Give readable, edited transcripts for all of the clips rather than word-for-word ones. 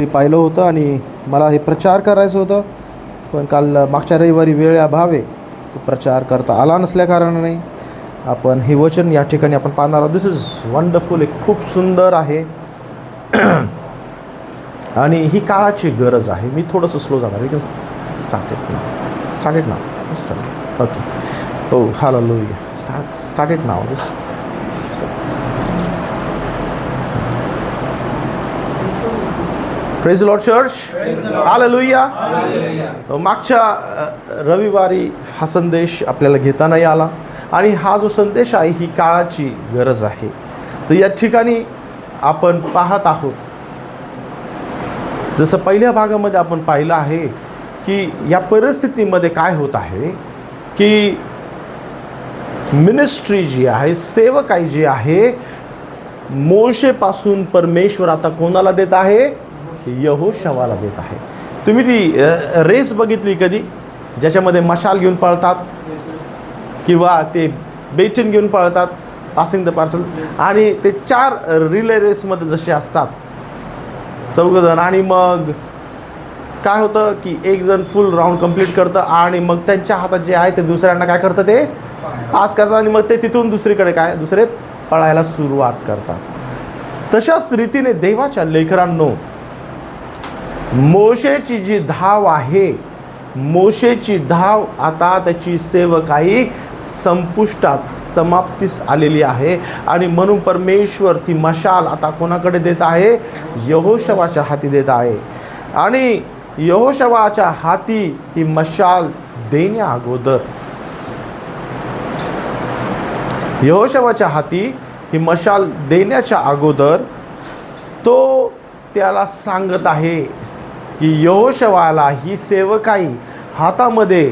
पाहिलं होतं आणि मला हे प्रचार करायचं होतं, पण काल मागच्या रविवारी वेळ अभावे तो प्रचार करता आला नसल्याकारणाने आपण हे वचन या ठिकाणी आपण पाहणार आहोत. दिस इज वंडरफुल. एक खूप सुंदर आहे आणि ही काळाची गरज आहे. मी थोडंसं स्लो जाणार. We can start now. Okay. हो, hallelujah. Start it now. Praise the Lord church. Hallelujah. मागच्या रविवारी हा संदेश आपल्याला घेता नाही आला आणि हा जो संदेश आहे ही काळाची गरज आहे. तर या ठिकाणी आपण पाहत आहोत, जसं पहिल्या भागामध्ये आपण पाहिलं आहे की या परिस्थितीमध्ये काय होत आहे की मिनिस्ट्री जी आहे, सेवकाई जी आहे, मोशेपासून परमेश्वर आता कोणाला देत आहे? यहोशवाला देत आहे. तुम्ही ती रेस बघितली कधी, ज्याच्यामध्ये मशाल घेऊन पळतात किंवा ते बेटिन घेऊन पळतात, पासिंग द पार्सल, आणि ते 4 रिले रेसमध्ये जसे असतात 4 जण, आणि मग काय होतं की एक जण फुल राऊंड कंप्लीट करतं आणि मग त्यांच्या हातात जे आहे ते दुसऱ्यांना काय करतं, ते पास करतात आणि मग ते तिथून दुसरीकडे दुसरे पळायला सुरुवात करतात. तशाच रीतीने देवाच्या लेकरांनो, मोशेची जी धाव आहे, मोशेची धाव आता त्याची सेवकाई संपुष्टात, समाप्तीस आलेली आहे आणि म्हणून परमेश्वर ती मशाल आता कोणाकडे देत आहे? यहोशवाच्या हाती देत आहे. आणि यहोशवाच्या हाती ही मशाल देण्या अगोदर, यहोशवाच्या हाती ही मशाल देण्याच्या अगोदर तो त्याला सांगत आहे की यहोशवाला ही सेवकाई हातामध्ये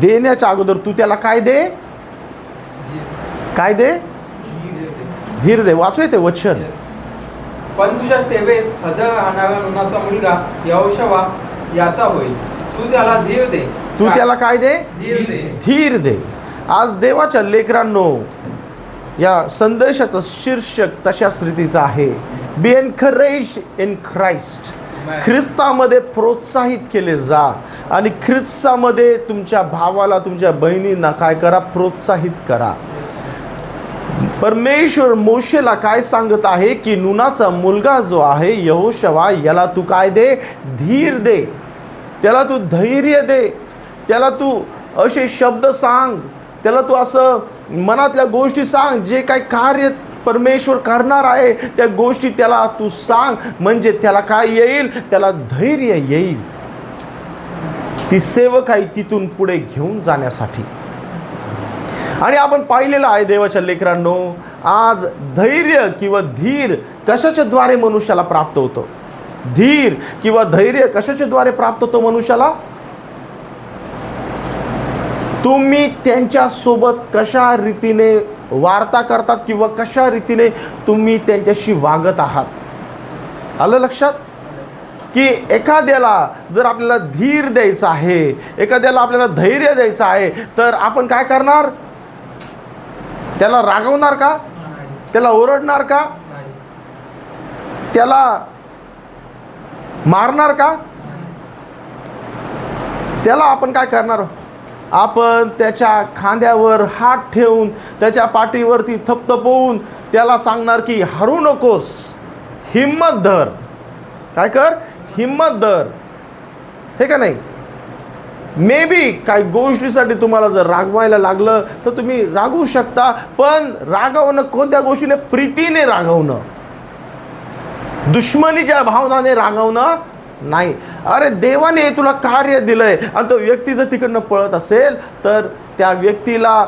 देण्याच्या अगोदर तू त्याला काय दे? काय दे? धीर दे. वाचूया ते वचन. पण तुझ्या सेवेस हजर राहणारा नूनाचा मुलगा यहोशवा याचा होईल. तू त्याला धीर दे. तू त्याला काय दे? धीर दे. धीर दे. आज देवाच्या लेकरांनो, या संदेशाचं शीर्षक तशाच रीतीचं आहे, बी एनकरेज इन ख्राइस्ट. ख्रिस्तामध्ये प्रोत्साहित केले जा आणि ख्रिस्तामध्ये तुमच्या भावाला, तुमच्या बहिणींना काय करा? प्रोत्साहित करा. परमेश्वर मोशेला काय सांगत आहे की नूनाचा मुलगा जो आहे यहोशवा, याला तू काय दे? धीर दे. त्याला तू धैर्य दे. त्याला तू असे शब्द सांग, त्याला तू असं मनातल्या गोष्टी सांग, जे काही कार्य परमेश्वर करणार आहे त्या गोष्टी त्याला तू सांग, म्हणजे त्याला काय येईल? त्याला धैर्य येईल ती सेवकाई तिथून पुढे घेऊन जाण्यासाठी. आणि आपण पाहिलेलं आहे देवाच्या लेकरांनो, आज धैर्य किंवा धीर कशाच्या द्वारे मनुष्याला प्राप्त होतं? धीर किंवा धैर्य कशाच्या द्वारे प्राप्त होतं मनुष्याला? तुम्ही त्यांच्या सोबत कशा रीतीने वार्ता करतात किंवा कशा रीतीने तुम्ही त्यांच्याशी वागत आहात. आलं लक्षात? की एखाद्याला जर आपल्याला धीर द्यायचा आहे, एखाद्याला आपल्याला धैर्य द्यायचं आहे, तर आपण काय करणार? त्याला रागवणार का? त्याला ओरडणार का? त्याला मारणार का? त्याला आपण काय करणार? आपण त्याच्या खांद्यावर हात ठेवून, त्याच्या पाठीवरती थपथपवून त्याला सांगणार की हरू नकोस, हिम्मत धर. काय कर? हिम्मत धर. हे का नाही? मे बी काही गोष्टीसाठी तुम्हाला जर रागवायला लागलं तर तुम्ही रागवू शकता, पण रागवणं कोणत्या गोष्टीने? प्रीतीने रागवणं, दुश्मनीच्या भावनाने रागवणं नाही. अरे देवाने तुला कार्य दिलंय आणि तो व्यक्ती जर तिकडनं पळत असेल तर त्या व्यक्तीला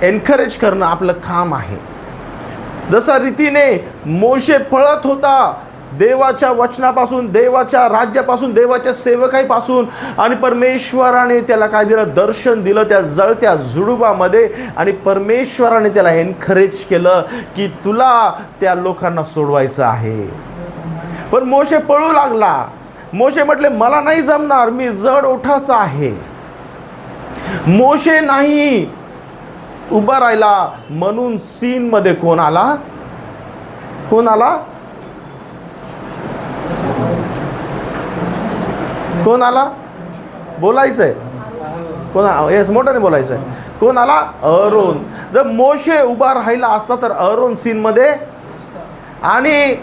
एनकरेज करणं आपलं काम आहे. जसा रीतीने मोशे पळत होता देवाच्या वचनापासून, देवाच्या राज्यापासून, देवाच्या सेवकाईपासून, आणि परमेश्वराने त्याला काय दिलं? दर्शन दिलं त्या जळत्या झुडुबामध्ये, आणि परमेश्वराने त्याला एनकरेज केलं की तुला त्या लोकांना सोडवायचं आहे. पण मोशे पळू लागला. मोशे म्हटले मला नाही जमणार, मी जड ओठाचा आहे. मोशे नाही उभा राहिला, म्हणून सीन मध्ये कोण आला? कोण आला? कोण आला? बोलायचंय कोण? येस, मोठ्याने बोलायचंय. कोण आला? अहरोन. जर मोशे उभा राहिला असता तर अहरोन सीन मध्ये, आणि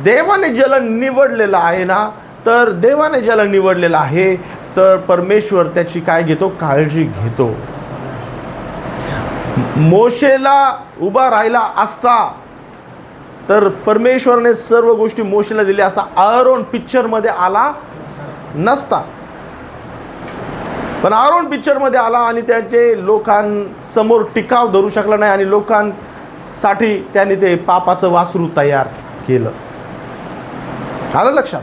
देवाने ज्याला निवडलेलं आहे ना, तर देवाने ज्याला निवडलेलं आहे तर परमेश्वर त्याची काय घेतो? काळजी घेतो. मोशेला उभा राहिला असता तर परमेश्वराने सर्व गोष्टी मोशेला दिल्या असता, अहरोन पिक्चर मध्ये आला नसता. पण अहरोन पिक्चर मध्ये आला आणि त्याचे लोकांसमोर टिकाव धरू शकला नाही, आणि लोकांसाठी त्याने ते पापाचं वासरू तयार केलं. आलं लक्षात?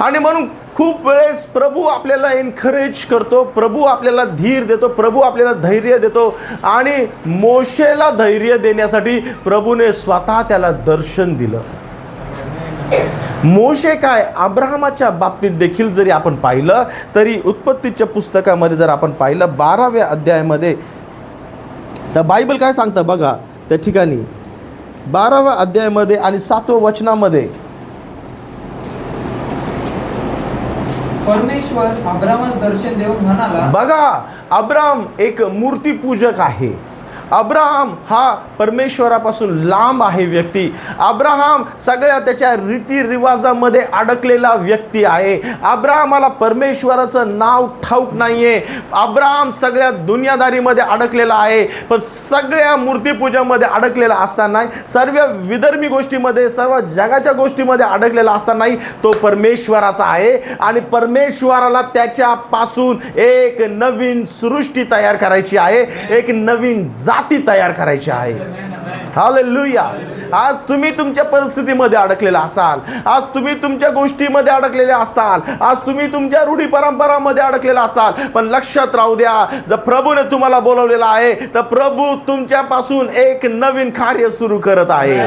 आणि म्हणून खूप वेळेस प्रभू आपल्याला एनकरेज करतो, प्रभू आपल्याला धीर देतो, प्रभू आपल्याला धैर्य देतो. आणि मोशेला धैर्य देण्यासाठी प्रभूने स्वतः त्याला दर्शन दिलं. मोशे काय, अब्राहमाच्या बाबतीत देखील जरी आपण पाहिलं तरी उत्पत्तीच्या पुस्तकामध्ये जर आपण पाहिलं 12व्या अध्यायामध्ये, तर बायबल काय सांगतं बघा त्या ठिकाणी 12व्या अध्यायामध्ये आणि 7व्या वचनामध्ये. परमेश्वर अब्रामास दर्शन देऊन म्हणाला. बघा, अब्राम एक मूर्तीपूजक आहे. अब्राहम हा परमेश्वरापासून लांब आहे व्यक्ती. अब्राहम सगळ्या त्याच्या रीतिरिवाजामध्ये अडकलेला व्यक्ती आहे. अब्राहमाला परमेश्वराचं नाव ठाऊक नाहीये. अब्राहम सगळ्या दुनियादारीमध्ये अडकलेला आहे, पण सगळ्या मूर्तीपूजामध्ये अडकलेला असताना, सर्व विधर्मी गोष्टीमध्ये, सर्व जगाच्या गोष्टीमध्ये अडकलेला असतानाही तो परमेश्वराचा आहे. आणि परमेश्वराला त्याच्यापासून एक नवीन सृष्टी तयार करायची आहे, एक नवीन जाती तयार करायची आहे. हालेलुया. आज तुम्ही तुमच्या परिस्थितीमध्ये अडकलेला असाल, आज तुम्ही तुमच्या गोष्टीमध्ये अडकलेले असताल, आज तुम्ही तुमच्या रूढी परंपरामध्ये अडकलेला असताल, पण लक्षात राहू द्या, जर प्रभूने तुम्हाला बोलवलेलं आहे तर प्रभू तुमच्यापासून एक नवीन कार्य सुरू करत आहे.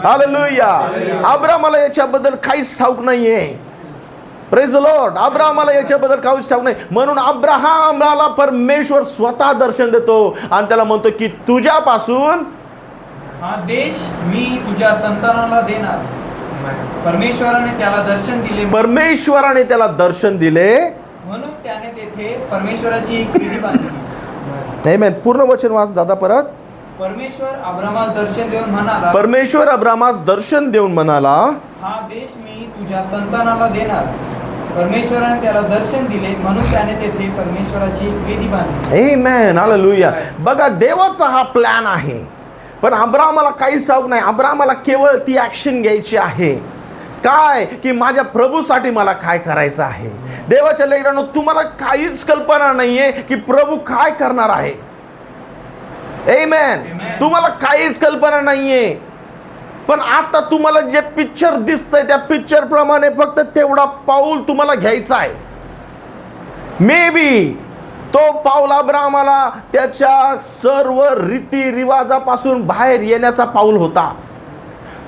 हालेलुया. अब्राहमाला याच्याबद्दल काहीच ठाऊक नाहीये. Praise the Lord. अब्राहमाला याच्याबद्दल काहीच ठाऊक नाही, म्हणून अब्राहमाला परमेश्वर स्वतः दर्शन देतो आणि त्याला म्हणतो की तुझ्यापासून हा देश मी तुझ्या संतानाला देणार. परमेश्वराने त्याला दर्शन दिले. परमेश्वराने त्याला दर्शन दिले म्हणून त्याने तेथे परमेश्वराची एक वेदी बांधली. आमेन. पूर्ण वचन वाच दादा परत. परमेश्वर अब्रामास दर्शन देऊन म्हणाला. परमेश्वर अब्रामास दर्शन देऊन म्हणाला, हा देश मी तुझ्या संतानाला देणार. परमेश्वराने त्याला दर्शन दिले म्हणून त्याने तेथे परमेश्वराची एक वेदी बांधली. आमेन. हालेलुया. बघा, देवाचा हा प्लॅन आहे, पण अब्राहमाला काहीच ठाऊक नाही. अब्राहमाला केवळ ती ऍक्शन घ्यायची आहे. काय की माझ्या प्रभूसाठी मला काय करायचं आहे. देवाच्या लेकरांनो, तुम्हाला काहीच कल्पना नाहीये की प्रभू काय करणार आहे. आमेन. तुम्हाला काहीच कल्पना नाहीये, पण आता तुम्हाला जे पिक्चर दिसतंय त्या पिक्चर प्रमाणे फक्त तेवढा पाऊल तुम्हाला घ्यायचा आहे. मे बी तो पाऊल अब्राहमाला त्याच्या सर्व रीतिरिवाजापासून बाहेर येण्याचा पाऊल होता.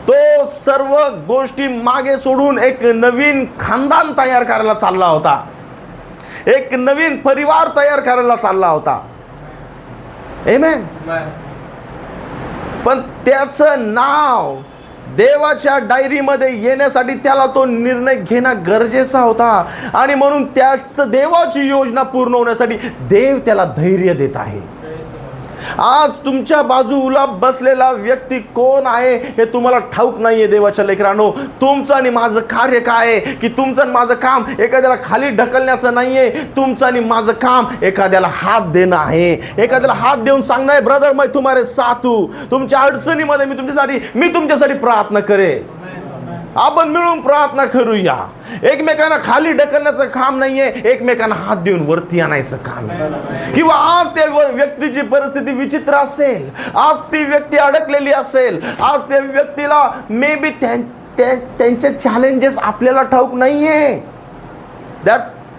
तो सर्व गोष्टी मागे सोडून एक नवीन खानदान तयार करायला चालला होता, एक नवीन परिवार तयार करायला चालला होता. आमेन. पण त्याचं नाव देवाच्या डायरीमध्ये येण्यासाठी त्याला तो निर्णय घेणं गरजेचा होता. आणि म्हणून त्याच देवाची योजना पूर्ण होण्यासाठी देव त्याला धैर्य देत आहे. आज तुमच्या बाजूला बसलेला व्यक्ती कोण आहे हे तुम्हाला ठाऊक नाहीये. देवाच्या लेकरांनो, तुमचं आणि माझं कार्य काय आहे की तुमचं आणि माझं काम एखाद्याला खाली ढकलण्याचं नाहीये. तुमचं आणि माझं काम एखाद्याला हात देणं आहे, एखाद्याला हात देऊन सांगणं आहे, ब्रदर मैं तुम्हारे साथ हूं. तुमच्या अडचणीमध्ये मी तुमच्यासाठी प्रार्थना करेन. आपण मिळून प्रार्थना करूया. एकमेकांना खाली ढकलण्याचं काम नाहीये, एकमेकांना हात देऊन वरती आणायचं काम आहे. किंवा आज त्या व्यक्तीची परिस्थिती विचित्र असेल, आज ती व्यक्ती अडकलेली असेल, आज त्या व्यक्तीला मे बी त्यांचे चॅलेंजेस आपल्याला ठाऊक नाहीये.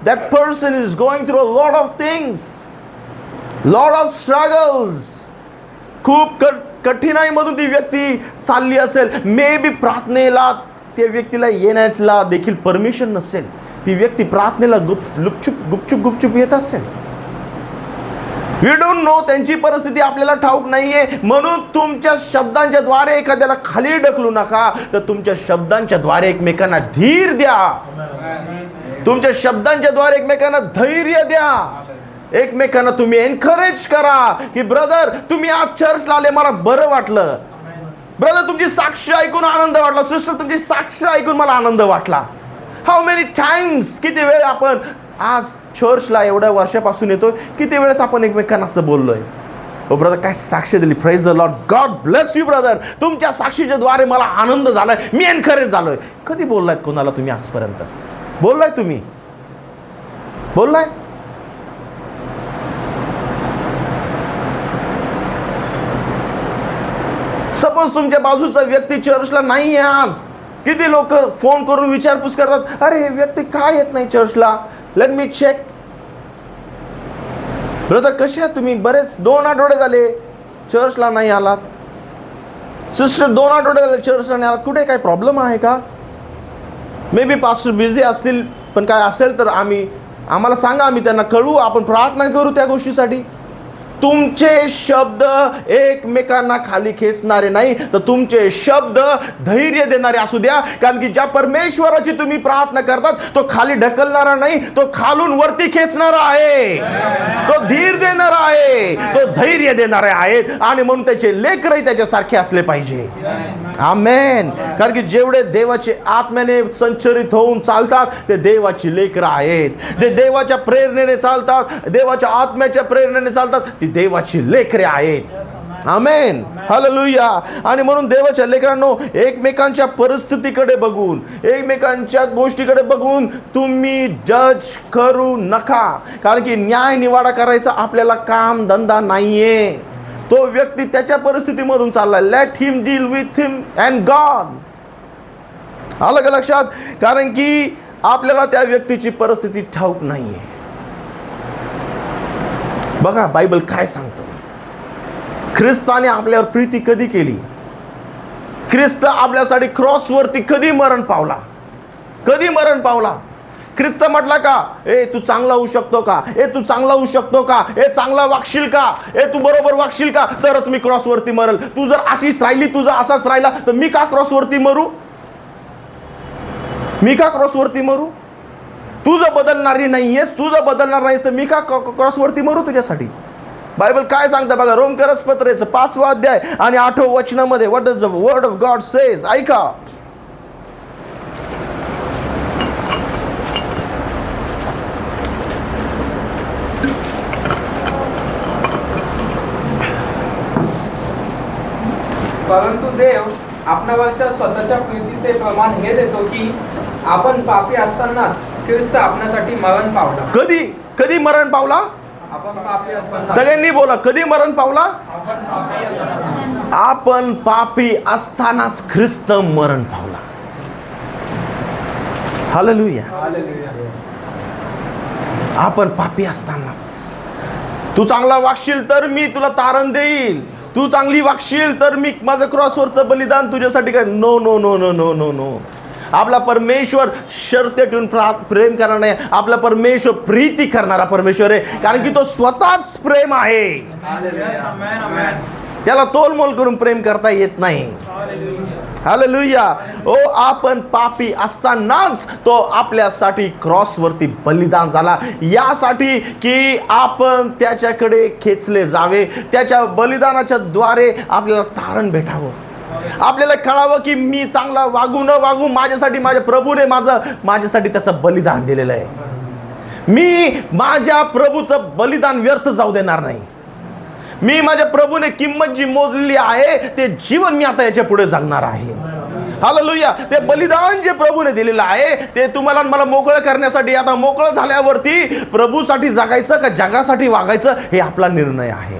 that person is going through a lot of things, lot of struggles. खूप कठीणाईमधून ती व्यक्ती चालली असेल. मे बी प्रार्थनेला त्या व्यक्तीला येण्याला देखील परमिशन नसेल. ती व्यक्ती प्रार्थनेला गुपचूप येत असेल. वी डोंट नो, त्यांची परिस्थिती आपल्याला ठाऊक नाहीये. म्हणून तुमच्या शब्दांच्या द्वारे एखाद्याला खाली ढकलू नका, तर तुमच्या शब्दांच्या द्वारे एकमेकांना धीर द्या. तुमच्या शब्दांच्या द्वारे एकमेकांना धैर्य द्या. एकमेकांना तुम्ही एनकरेज करा की ब्रदर, तुम्ही आज चर्चला आले, मला बरं वाटलं. ब्रदर, तुमची साक्ष ऐकून आनंद वाटला. सिस्टर, तुमची साक्ष ऐकून मला आनंद वाटला. हाऊ मेनी टाइम्स, किती वेळ आपण आज चर्चला एवढ्या वर्षापासून येतोय, किती वेळेस आपण एकमेकांना असं बोललोय, ओ ब्रदर काय साक्ष दिली, praise the Lord, God bless you brother, तुमच्या साक्षीच्या द्वारे मला आनंद झालाय, मी एनकरेज झालोय. कधी बोललाय कोणाला तुम्ही आजपर्यंत? बोललाय तुम्ही? बोललाय? सपोज तुमच्या बाजूचा व्यक्ती चर्चला नाही आहे आज, किती लोक फोन करून विचारपूस करतात, अरे हे व्यक्ती काय येत नाही चर्चला, लेट मी चेक. ब्रदर कसे आहात तुम्ही? बरेच 2 आठवडे झाले चर्चला नाही आलात. सिस्टर 2 आठवडे झाले चर्चला नाही आलात, कुठे काय प्रॉब्लेम आहे का? मे बी पास्टर बिझी असतील, पण काय असेल तर आम्हाला सांगा, आम्ही त्यांना कळवू, आपण प्रार्थना करू त्या गोष्टीसाठी. तुमचे शब्द एकमेकांना खाली खेचणारे नाही, तर तुमचे शब्द धैर्य देणारे असू द्या. कारण की ज्या परमेश्वराची तुम्ही प्रार्थना करतात, तो खाली ढकलणारा नाही, तो खालून वरती खेचणारा आहे, तो धीर देणारा आहे, तो धैर्य देणारे आहेत. आणि म्हणून त्याचे लेकरही त्याच्यासारखे असले पाहिजे. आमेन. कारण की जेवढे देवाचे आत्म्याने संचरित होऊन चालतात, ते देवाची लेकरं आहेत. ते देवाच्या प्रेरणेने चालतात, देवाच्या आत्म्याच्या प्रेरणेने चालतात, ती देवाची लेकरे आहेत. आमेन. हालेलुया. आणि म्हणून देवाच्या लेकरांनो, एकमेकांच्या परिस्थितीकडे बघून, एकमेकांच्या गोष्टीकडे बघून तुम्ही जज करू नका. कारण की न्याय निवाडा करायचा आपल्याला काम धंदा नाहीये. तो व्यक्ती त्याच्या परिस्थितीमधून चाललाय, let him deal with him and God. आलं का लक्षात? कारण की आपल्याला त्या व्यक्तीची परिस्थिती ठाऊक नाहीये. बघा बायबल काय सांगतं. ख्रिस्ताने आपल्यावर प्रीती कधी केली? ख्रिस्त आपल्यासाठी क्रॉसवरती कधी मरण पावला? कधी मरण पावला? ख्रिस्त म्हटला का, ए तू चांगला होऊ शकतो का, ए तू चांगला होऊ शकतो का, ए चांगला वागशील का, ए तू बरोबर वागशील का, तरच मी क्रॉसवरती मरल. तू जर अशीच राहिली, तुझा असाच राहिला, तर मी का क्रॉसवरती मरू? मी का क्रॉसवरती मरू? तू जर बदलणारी नाहीयेस, तू जर बदलणार नाहीस, तर मी का क्रॉसवरती मरू तुझ्यासाठी? बायबल काय सांगतं बघा, रोमकरसपत्रेचं 5वा अध्याय आणि 8व्या वचनामध्ये what does the word of God says. ऐका. परंतु देव आपणावरच्या स्वतःच्या प्रीतीचे प्रमाण हे देतो की आपण पापी असतानाच ख्रिस्त आपल्यासाठी मरण पावला. कधी मरण पावला? आपण पापी असताना. सगळ्यांनी बोला, कधी मरण पावला? आपण पापी असताना. आपण पापी असतानाच ख्रिस्त मरण पावला. हालेलुया. हालेलुया. आपण पापी असतानाच. तू चांगला वागशील तर मी तुला तारण देईल, तू चांगली वागशील तर मी माझं क्रॉसवरचं बलिदान तुझ्यासाठी काय? No no no no no no no. आपला परमेश्वर शर्ते ठेवून प्रेम करणार नाही. आपला परमेश्वर प्रीती करणारा परमेश्वर आहे, कारण की तो स्वतःच प्रेम आहे. त्याला तोलमोल करून प्रेम करता येत नाही. हालेलुया. ओ आपण पापी असतानाच तो आपल्यासाठी क्रॉसवरती बलिदान झाला, यासाठी की आपण त्याच्याकडे खेचले जावे. त्याच्या बलिदानाच्या द्वारे आपल्याला तारण भेटावं. आपल्याला कळावं की मी चांगला वागू न वागू, माझ्यासाठी माझ्या प्रभूने माझ्यासाठी त्याचं बलिदान दिलेलं आहे. मी माझ्या प्रभूचं बलिदान व्यर्थ जाऊ देणार नाही. मी माझ्या प्रभूने किंमत जी मोजलेली आहे, ते जीवन मी आता याच्या पुढे जगणार आहे. हालेलुया. ते बलिदान जे प्रभूने दिलेलं आहे, ते तुम्हाला मला मोकळं करण्यासाठी. आता मोकळं झाल्यावरती प्रभूसाठी जगायचं का जगासाठी वागायचं, हे आपला निर्णय आहे.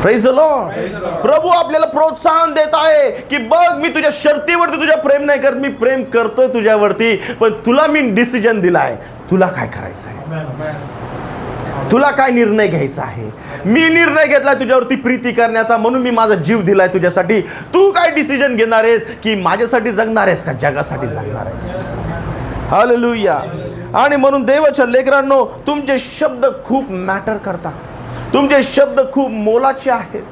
Praise the Lord. प्रभू आपल्याला प्रोत्साहन देत आहे की बघ, मी तुझ्या शर्तीवरती तुझ्या प्रेम नाही करत, मी प्रेम करतोय तुझ्यावरती, पण तुला मी डिसिजन दिलाय. तुला काय करायचं आहे? तुला काय निर्णय घ्यायचा आहे? मी निर्णय घेतलाय तुझ्यावरती प्रीती करण्याचा, म्हणून मी माझा जीव दिलाय तुझ्यासाठी. तू काय डिसिजन घेणार आहेस की माझ्यासाठी जगणार आहेस का जगासाठी जगणार आहेस? हालेलुया. आणि म्हणून देवाच्या लेकरांनो, तुमचे शब्द खूप मॅटर करतात. तुमचे शब्द खूप मोलाचे आहेत.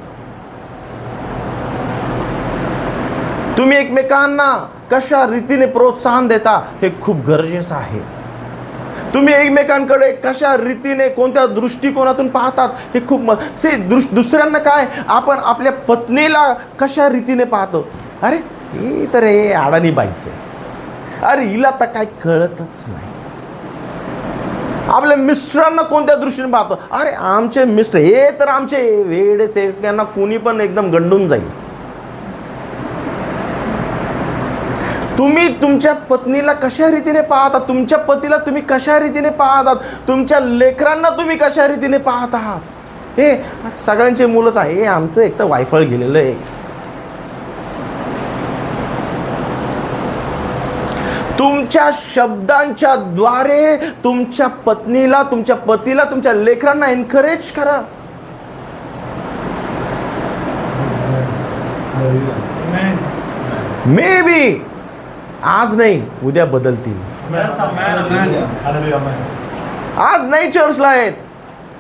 तुम्ही एकमेकांना कशा रीतीने प्रोत्साहन देता हे खूप गरजेचं आहे. तुम्ही एकमेकांकडे कशा रीतीने, कोणत्या दृष्टिकोनातून पाहतात हे खूप दुसऱ्यांना काय, आपण आपल्या पत्नीला कशा रीतीने पाहतो. अरे ही तर हे अडाणी बाईच आहे, अरे हिला तर काय कळतच नाही. आपल्या मिस्टरांना कोणत्या दृष्टीने पाहतो, अरे आमचे मिस्टर हे तर आमचे वेडेच आहे, त्यांना कोणी पण एकदम गंडून जाईल. तुम्ही तुमच्या पत्नीला कशा रीतीने पाहता, तुमच्या पतीला तुम्ही कशा रीतीने पाहतात, तुमच्या लेकरांना तुम्ही कशा रीतीने पाहत आहात. हे सगळ्यांचे मुलंच आहे, हे आमचं एक तर वायफळ गेलेलं आहे. तुमच्या शब्दांच्या द्वारे तुमच्या पत्नीला, तुमच्या पतीला, तुमच्या लेकरांना एनकरेज करा. मे बी आज नाही, उद्या बदलतील. आज नाही चर्चला आहेत,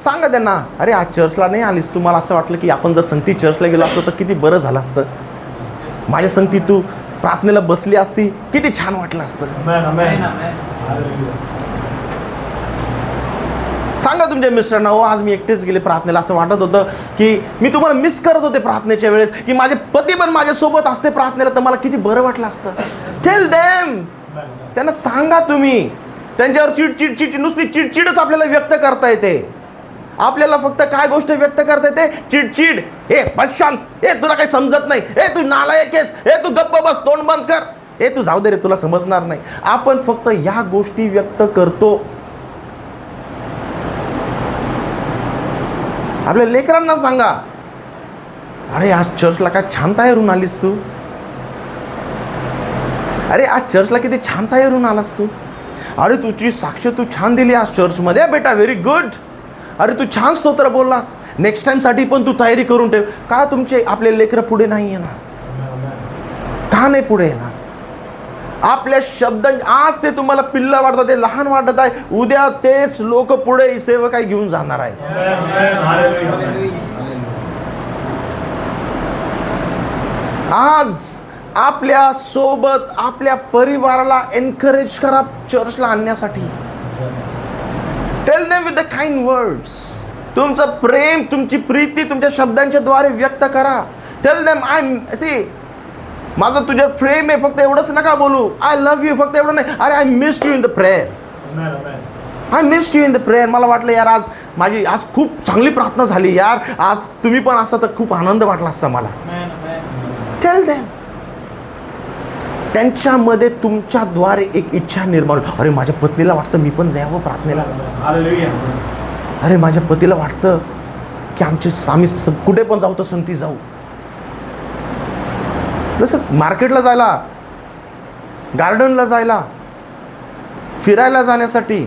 सांगा त्यांना, अरे आज चर्चला नाही आलीस, तुम्हाला असं वाटलं की आपण जर संगती चर्चला गेलो असतो तर किती बरं झालं असतं. माझ्या संगती तू प्रार्थनेला बसली असती, किती छान वाटलं असतं. सांगा तुमच्या मिस्टरांना, हो आज मी एकटेच गेले प्रार्थनेला, असं वाटत होतं की मी तुम्हाला मिस करत होते प्रार्थनेच्या वेळेस, की माझे पती पण माझ्यासोबत असते प्रार्थनेला तर मला किती बरं वाटलं असतं. टेल देम, त्यांना सांगा. तुम्ही त्यांच्यावर चिडचिड नुसती चिडचिडच आपल्याला व्यक्त करता येते. आपल्याला फक्त काय गोष्ट व्यक्त करता येते, चिडचिड. हे बस शांत, हे तुला काही समजत नाही, हे तू नालायक आहेस, हे तू गप्प बस, तोंड बंद कर, हे तू जाऊ दे रे, तुला समजणार नाही. आपण फक्त ह्या गोष्टी व्यक्त करतो. आपल्या लेकरांना सांगा, अरे आज चर्चला काय छान तयारून आलीस तू, अरे आज चर्चला किती छान तयारून आलास तू, अरे तुझी साक्ष तू छान दिली आज चर्चमध्ये बेटा, व्हेरी गुड, अरे तू छान स्तोत्र बोललास, नेक्स्ट टाइम साठी पण तू तयारी करून ठेव. का तुमचे आपले लेकरं पुढे नाही येणार, का नाही पुढे येणार. आपल्या शब्द, आज ते तुम्हाला पिल्ला वाटतात, ते लहान वाटत आहे, उद्या तेच लोक पुढे सेवकाई घेऊन जाणार आहे. आज आपल्या सोबत आपल्या परिवाराला एनकरेज करा चर्चला आणण्यासाठी. Tell them with the kind words. तुमचं प्रेम, तुमची प्रीती तुमच्या शब्दांच्या द्वारे व्यक्त करा. टेल देम, माझं तुझ्यावर प्रेम आहे, फक्त एवढंच नका बोलू, आय लव्ह यू, फक्त एवढं नाही, अरे I missed you in the prayer, I missed you in the prayer. मला वाटलं यार आज खूप चांगली प्रार्थना झाली यार, आज तुम्ही पण असता तर खूप आनंद वाटला असता मला. Tell them. त्यांच्यामध्ये तुमच्याद्वारे एक इच्छा निर्माण, अरे माझ्या पत्नीला वाटतं मी पण जावं प्रार्थनेला, अरे माझ्या पतीला वाटतं की आम्ही कुठे पण जाऊ तर संगती जाऊ. जसं मार्केटला जायला, गार्डनला जायला, फिरायला जाण्यासाठी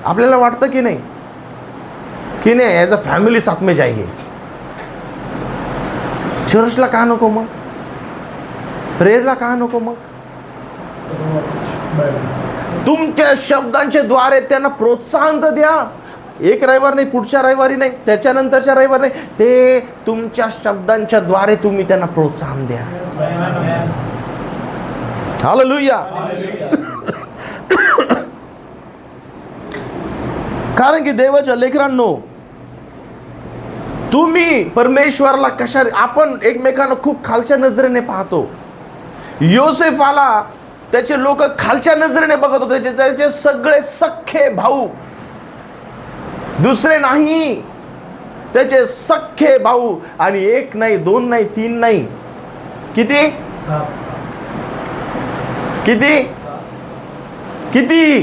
आपल्याला वाटतं की नाही ॲज अ फॅमिली साथ में जाएंगे. चर्चला का नको मग, प्रेयरला का नको मग. तुमच्या शब्दांच्या द्वारे त्यांना प्रोत्साहन तर द्या. एक रविवार नाही, पुढच्या रविवारी नाही, त्याच्यानंतरच्या रविवार नाही, ते तुमच्या शब्दांच्या द्वारे तुम्ही त्यांना प्रोत्साहन द्या. हालेलुया. कारण की देवाच्या लेकरांनो, तुम्ही परमेश्वराला कशा, आपण एकमेकांना खूप खालच्या नजरेने पाहतो. योसेफाला त्याचे लोक खालच्या नजरेने बघत होते, त्याचे सगळे सख्खे भाऊ, दुसरे नाही, त्याचे सख्खे भाऊ, आणि एक नाही, दोन नाही, तीन नाही, किती किती किती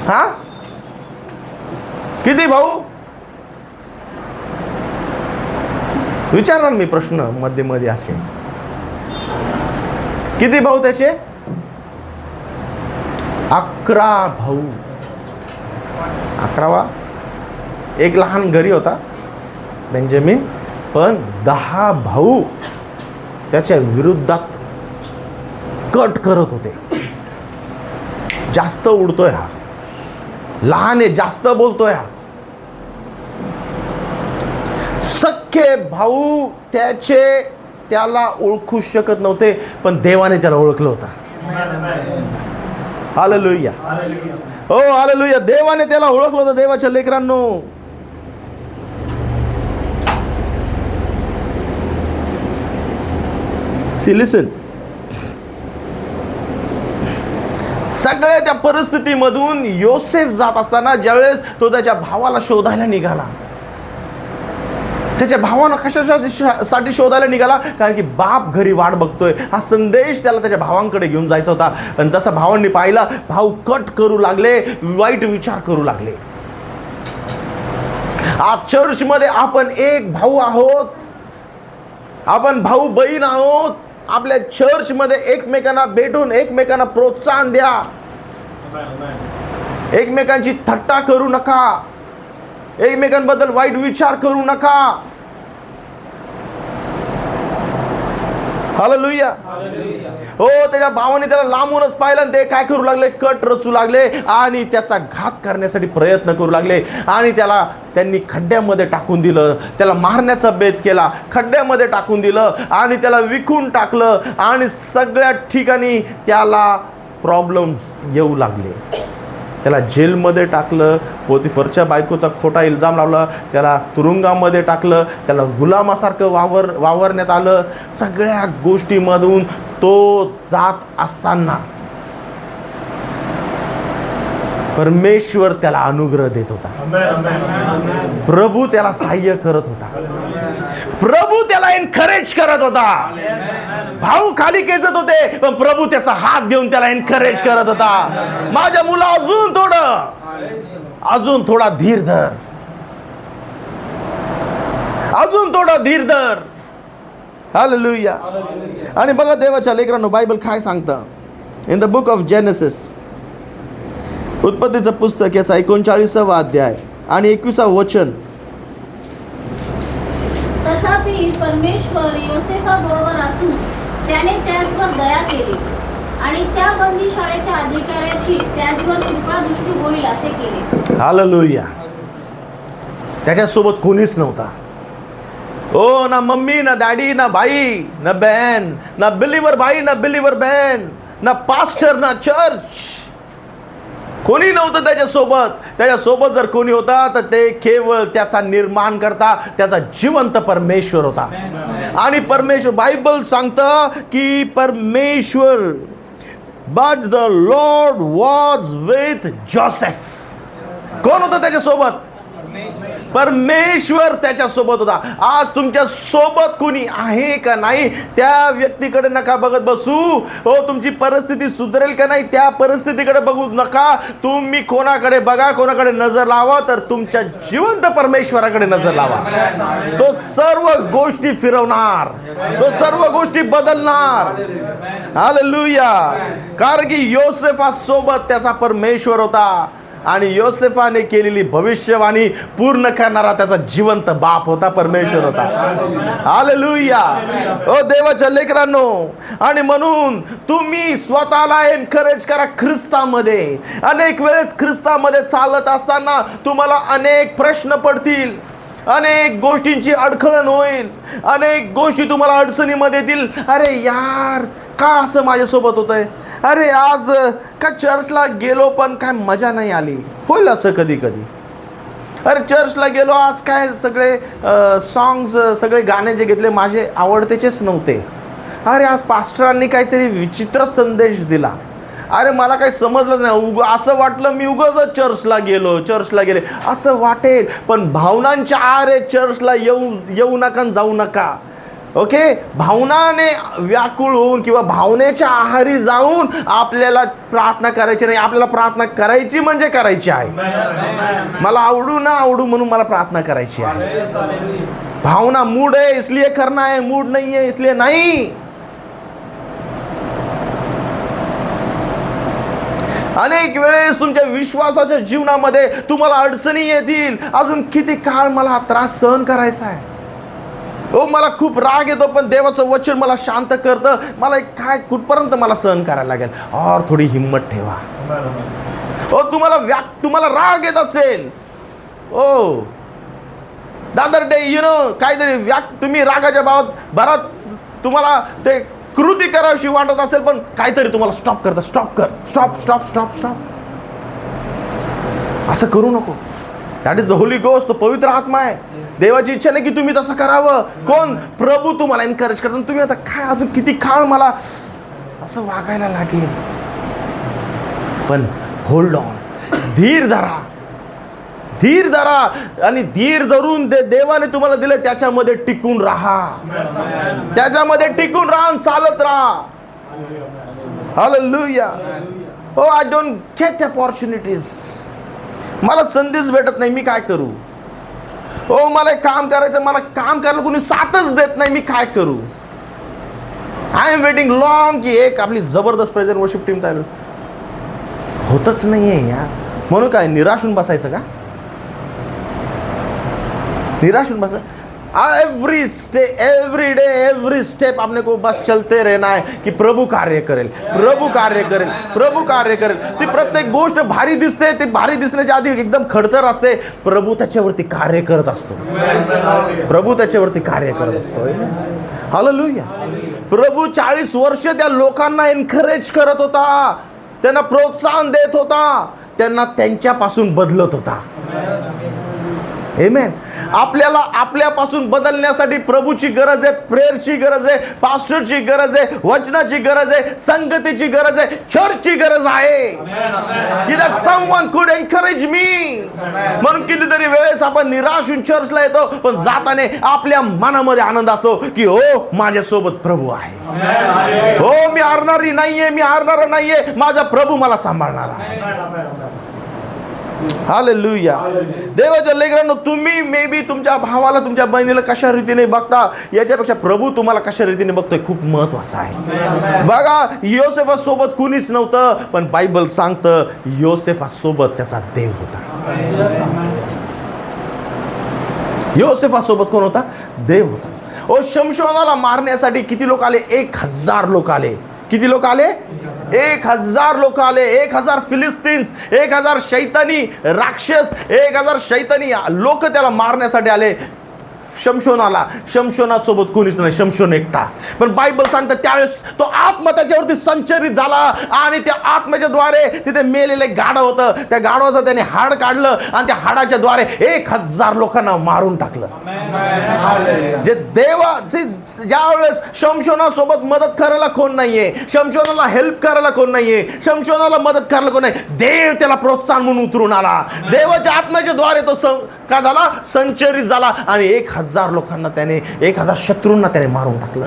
हा किती भाऊ, विचारणार मी प्रश्न मध्ये मध्ये असे. किती भाऊ त्याचे? 11 भाऊ. 11वा एक लहान घरी होता बेंजामिन, पण 10 भाऊ त्याच्या विरुद्धात कट करत होते. जास्त उडतोय हा, लहान आहे, जास्त बोलतोय हा. सख्खे भाऊ त्याला ओळखू शकत नव्हते, पण देवाने त्याला ओळखलं होतं. हालेलुया, हो हालेलुया. देवाने त्याला ओळखलं होतं. देवाच्या लेकरांनो, लिसन, सगळ्या त्या परिस्थितीमधून योसेफ जात असताना ज्यावेळेस तो त्याच्या भावाला शोधायला निघाला, त्याच्या भावानं कशासाठी शोधायला निघाला? कारण की बाप घरी वाट बघतोय. हा संदेश त्याला त्याच्या भावांकडे घेऊन जायचा होता. आणि तसा भावांनी पाहिला, भाऊ कट करू लागले, वाईट विचार करू लागले. आज चर्चमध्ये आपण एक भाऊ आहोत, आपण भाऊ बहीण आहोत. आपल्या चर्चमध्ये एकमेकांना भेटून एकमेकांना प्रोत्साहन द्या. एकमेकांची थट्टा करू नका, एकमेकांबद्दल वाईट विचार करू नका. हालेलुया, हो. त्याच्या भावाने त्याला लांबूनच पाहिलं आणि ते काय करू लागले? कट रचू लागले आणि त्याचा घात करण्यासाठी प्रयत्न करू लागले. आणि त्यांनी खड्ड्यामध्ये टाकून दिलं. त्याला मारण्याचा बेत केला, खड्ड्यामध्ये टाकून दिलं आणि त्याला विकून टाकलं. आणि सगळ्या ठिकाणी त्याला प्रॉब्लेम्स येऊ लागले. त्याला जेलमध्ये टाकलं, पोतिफरच्या बायकोचा खोटा इल्जाम लावला, त्याला तुरुंगामध्ये टाकलं, त्याला गुलामासारखं वावरण्यात आलं. सगळ्या गोष्टीमधून तो जात असताना परमेश्वर त्याला अनुग्रह देत होता. प्रभू त्याला सहाय्य करत होता. प्रभू त्याला एनकरेज करत होता. भाऊ खाली खेचत होते, पण प्रभू त्याचा हात देऊन त्याला एनकरेज करत होता. माझ्या मुला, अजून थोडा धीर धर, अजून थोडा धीर धर. हालेलुया. आणि बघा देवाच्या लेकरांनो, बायबल काय सांगतं? In the book of Genesis, उत्पत्तीचं पुस्तक, याचा 39वा अध्याय आणि 21व वचन. तथापि परमेश्वर योसेफाबरोबर असून त्याने त्याचवर दया केली आणि त्या बंदीशाळेच्या अधिकाऱ्याची त्याचवर कृपादृष्टी होईल असे केले. हालेलुया. त्याच्यासोबत कोणीच नव्हता. ओ, ना मम्मी, ना डॅडी, ना भाई, ना बहन, ना बिलीवर भाई, ना बिलीवर बहन, ना पास्टर, ना चर्च, कोणी नव्हतं त्याच्यासोबत. त्याच्यासोबत जर कोणी होता तर ते केवळ त्याचा निर्माण करता, त्याचा जिवंत परमेश्वर होता. आणि परमेश्वर, बायबल सांगतं की परमेश्वर, but the Lord was with Joseph. कोण होतं त्याच्यासोबत? परमेश्वर त्याच्यासोबत होता. आज तुमच्या सोबत कोणी आहे का नाही, त्या व्यक्तीकडे नका बघत बसू. हो, तुमची परिस्थिती सुधरेल का नाही, त्या परिस्थितीकडे बघू नका. तुम्ही कोणाकडे बघा, कोणाकडे नजर लावा, तर तुमच्या जिवंत परमेश्वराकडे नजर लावा. तो सर्व गोष्टी फिरवणार, तो सर्व गोष्टी बदलणार. हालेलुया. कारण की योसेफासोबत त्याचा परमेश्वर होता आणि योसेफाने केलेली भविष्यवाणी पूर्ण करणारा त्याचा जिवंत बाप होता, परमेश्वर होता. हालेलुया. ओ देवाच्या लेकरांनो, आणि म्हणून तुम्ही स्वतःला एनकरेज करा ख्रिस्तामध्ये. अनेक वेळेस ख्रिस्तामध्ये चालत असताना तुम्हाला अनेक प्रश्न पडतील, अनेक गोष्टींची अडखळण होईल, अनेक गोष्टी तुम्हाला अडचणीमध्ये येतील. अरे यार, का असं माझ्यासोबत होतंय? अरे आज का चर्चला गेलो पण काय मजा नाही आली. होईल असं कधी कधी. अरे चर्चला गेलो, आज काय सगळे सॉंग्स, सगळे गाणे जे घेतले माझे आवडतेचेच नव्हते. अरे आज पास्टरांनी काहीतरी विचित्र संदेश दिला. अरे मला काही समजलंच नाही. असं वाटलं मी उगाच चर्चला गेले असं वाटेल. पण भावनांच्या आरे चर्चला येऊ नका, जाऊ नका. ओके, भावनाने व्याकुळ होऊन किंवा भावनेच्या आहारी जाऊन आपल्याला प्रार्थना करायची नाही. आपल्याला प्रार्थना करायची म्हणजे करायची आहे. मला आवडू ना आवडू म्हणून मला प्रार्थना करायची आहे. भावना, मूड है इसलिए करना है, मूड नहीं है इसलिए नहीं. अनेक वेळेस तुमच्या विश्वासाच्या जीवनामध्ये तुम्हाला अडचणी येतील. अजून किती काळ मला हा त्रास सहन करायचा आहे? हो मला खूप राग येतो, पण देवाचं वचन मला शांत करतं. मला काय कुठपर्यंत मला सहन करायला लागेल? और थोडी हिंमत ठेवा. हो तुम्हाला राग येत असेल, ओ दादर डे काहीतरी तुम्ही रागाच्या भरात तुम्हाला ते कृती करावीशी वाटत असेल, पण काहीतरी तुम्हाला स्टॉप करता. स्टॉप. असं करू नको. दॅट इज द होली गोस्ट. तो पवित्र आत्मा आहे. देवाची इच्छा नाही की तुम्ही तसं करावं. कोण? प्रभू तुम्हाला एनकरेज करतात. तुम्ही आता काय अजून किती काळ मला असं वागायला लागेल? पण होल्ड ऑन, धीर धरा आणि धीर धरून देवाने तुम्हाला दिले त्याच्यामध्ये टिकून राहा. चालत राहा. हालेलुया. हो, आय डोंट गेट अपॉर्च्युनिटीज. मला संधीच भेटत नाही, मी काय करू? हो मला काम करायचं, मला काम करायला कोणी साथच देत नाही, मी काय करू? आय एम वेटिंग लॉंग की एक आपली जबरदस्त प्रेझेंट वर्शिप टीम तयार होतच नाहीये यार. म्हणून काय निराशून बसायचं का? निराशून बसा. एवरी डे एवरी स्टेप आपने को बस चलते रहना है की प्रभू कार्य करेल. ती प्रत्येक गोष्ट भारी दिसते, ते भारी दिसण्याच्या आधी एकदम खडतर असते. प्रभू त्याच्यावरती कार्य करत असतो. हालेलुया. प्रभू 40 वर्ष त्या लोकांना एनकरेज करत होता, त्यांना प्रोत्साहन देत होता, त्यांना त्यांच्यापासून बदलत होता. आमेन. आपल्याला आपल्यापासून बदलण्यासाठी प्रभूची गरज आहे, प्रेयरची गरज आहे, पास्टरची गरज आहे, वचनाची गरज आहे, संगतीची गरज आहे, चर्चची गरज आहे. that someone could encourage me. म्हणून कितीतरी वेळेस आपण निराश होऊन चर्चला येतो, पण जाताना आपल्या मनामध्ये आनंद असतो की हो माझ्यासोबत प्रभू आहे. हो मी हारणारा नाहीये, माझा प्रभू मला सांभाळणार आहे. हालेलुया. देवाच्या लेकरांनो, तुम्ही मे बी तुमच्या भावाला, तुमच्या बहिणीला कशा रीतीने बघता याच्यापेक्षा प्रभू तुम्हाला कशा रीतीने बघतोय खूप महत्वाचं आहे. बघा, योसेफासोबत कुणीच नव्हतं, पण बायबल सांगतं योसेफासोबत त्याचा देव होता. योसेफासोबत कोण होता? देव होता. ओ शमशोनाला मारण्यासाठी किती लोक आले? 1000 लोक आले. किती लोक आले? 1000 लोक आले. 1000 फिलिस्तीन्स, 1000 शैतानी राक्षस, 1000 शैतानी लोक त्याला मारण्यासाठी आले. शमशोनासोबत कोणीच नाही, शमशोन एकटा. पण बायबल सांगतं त्यावेळेस तो आत्मा त्याच्यावरती संचरित झाला आणि त्या आत्म्याच्या द्वारे तिथे मेलेले गाढव होतं, त्या गाढवाचं त्याने हाड काढलं आणि त्या हाडाच्या द्वारे 1000 लोकांना मारून टाकलं. जे देवाचे ज्यावेळेस शमशोनासोबत मदत करायला कोण नाहीये, शमशोनाला हेल्प करायला कोण नाहीये, शमशोनाला मदत करायला कोण नाही, देव त्याला प्रोत्साहन म्हणून उतरून आला. देवाच्या आत्म्याच्या द्वारे तो का झाला? संचरित झाला आणि 1000 लोकांना त्याने, 1000 शत्रूंना त्याने मारून टाकलं.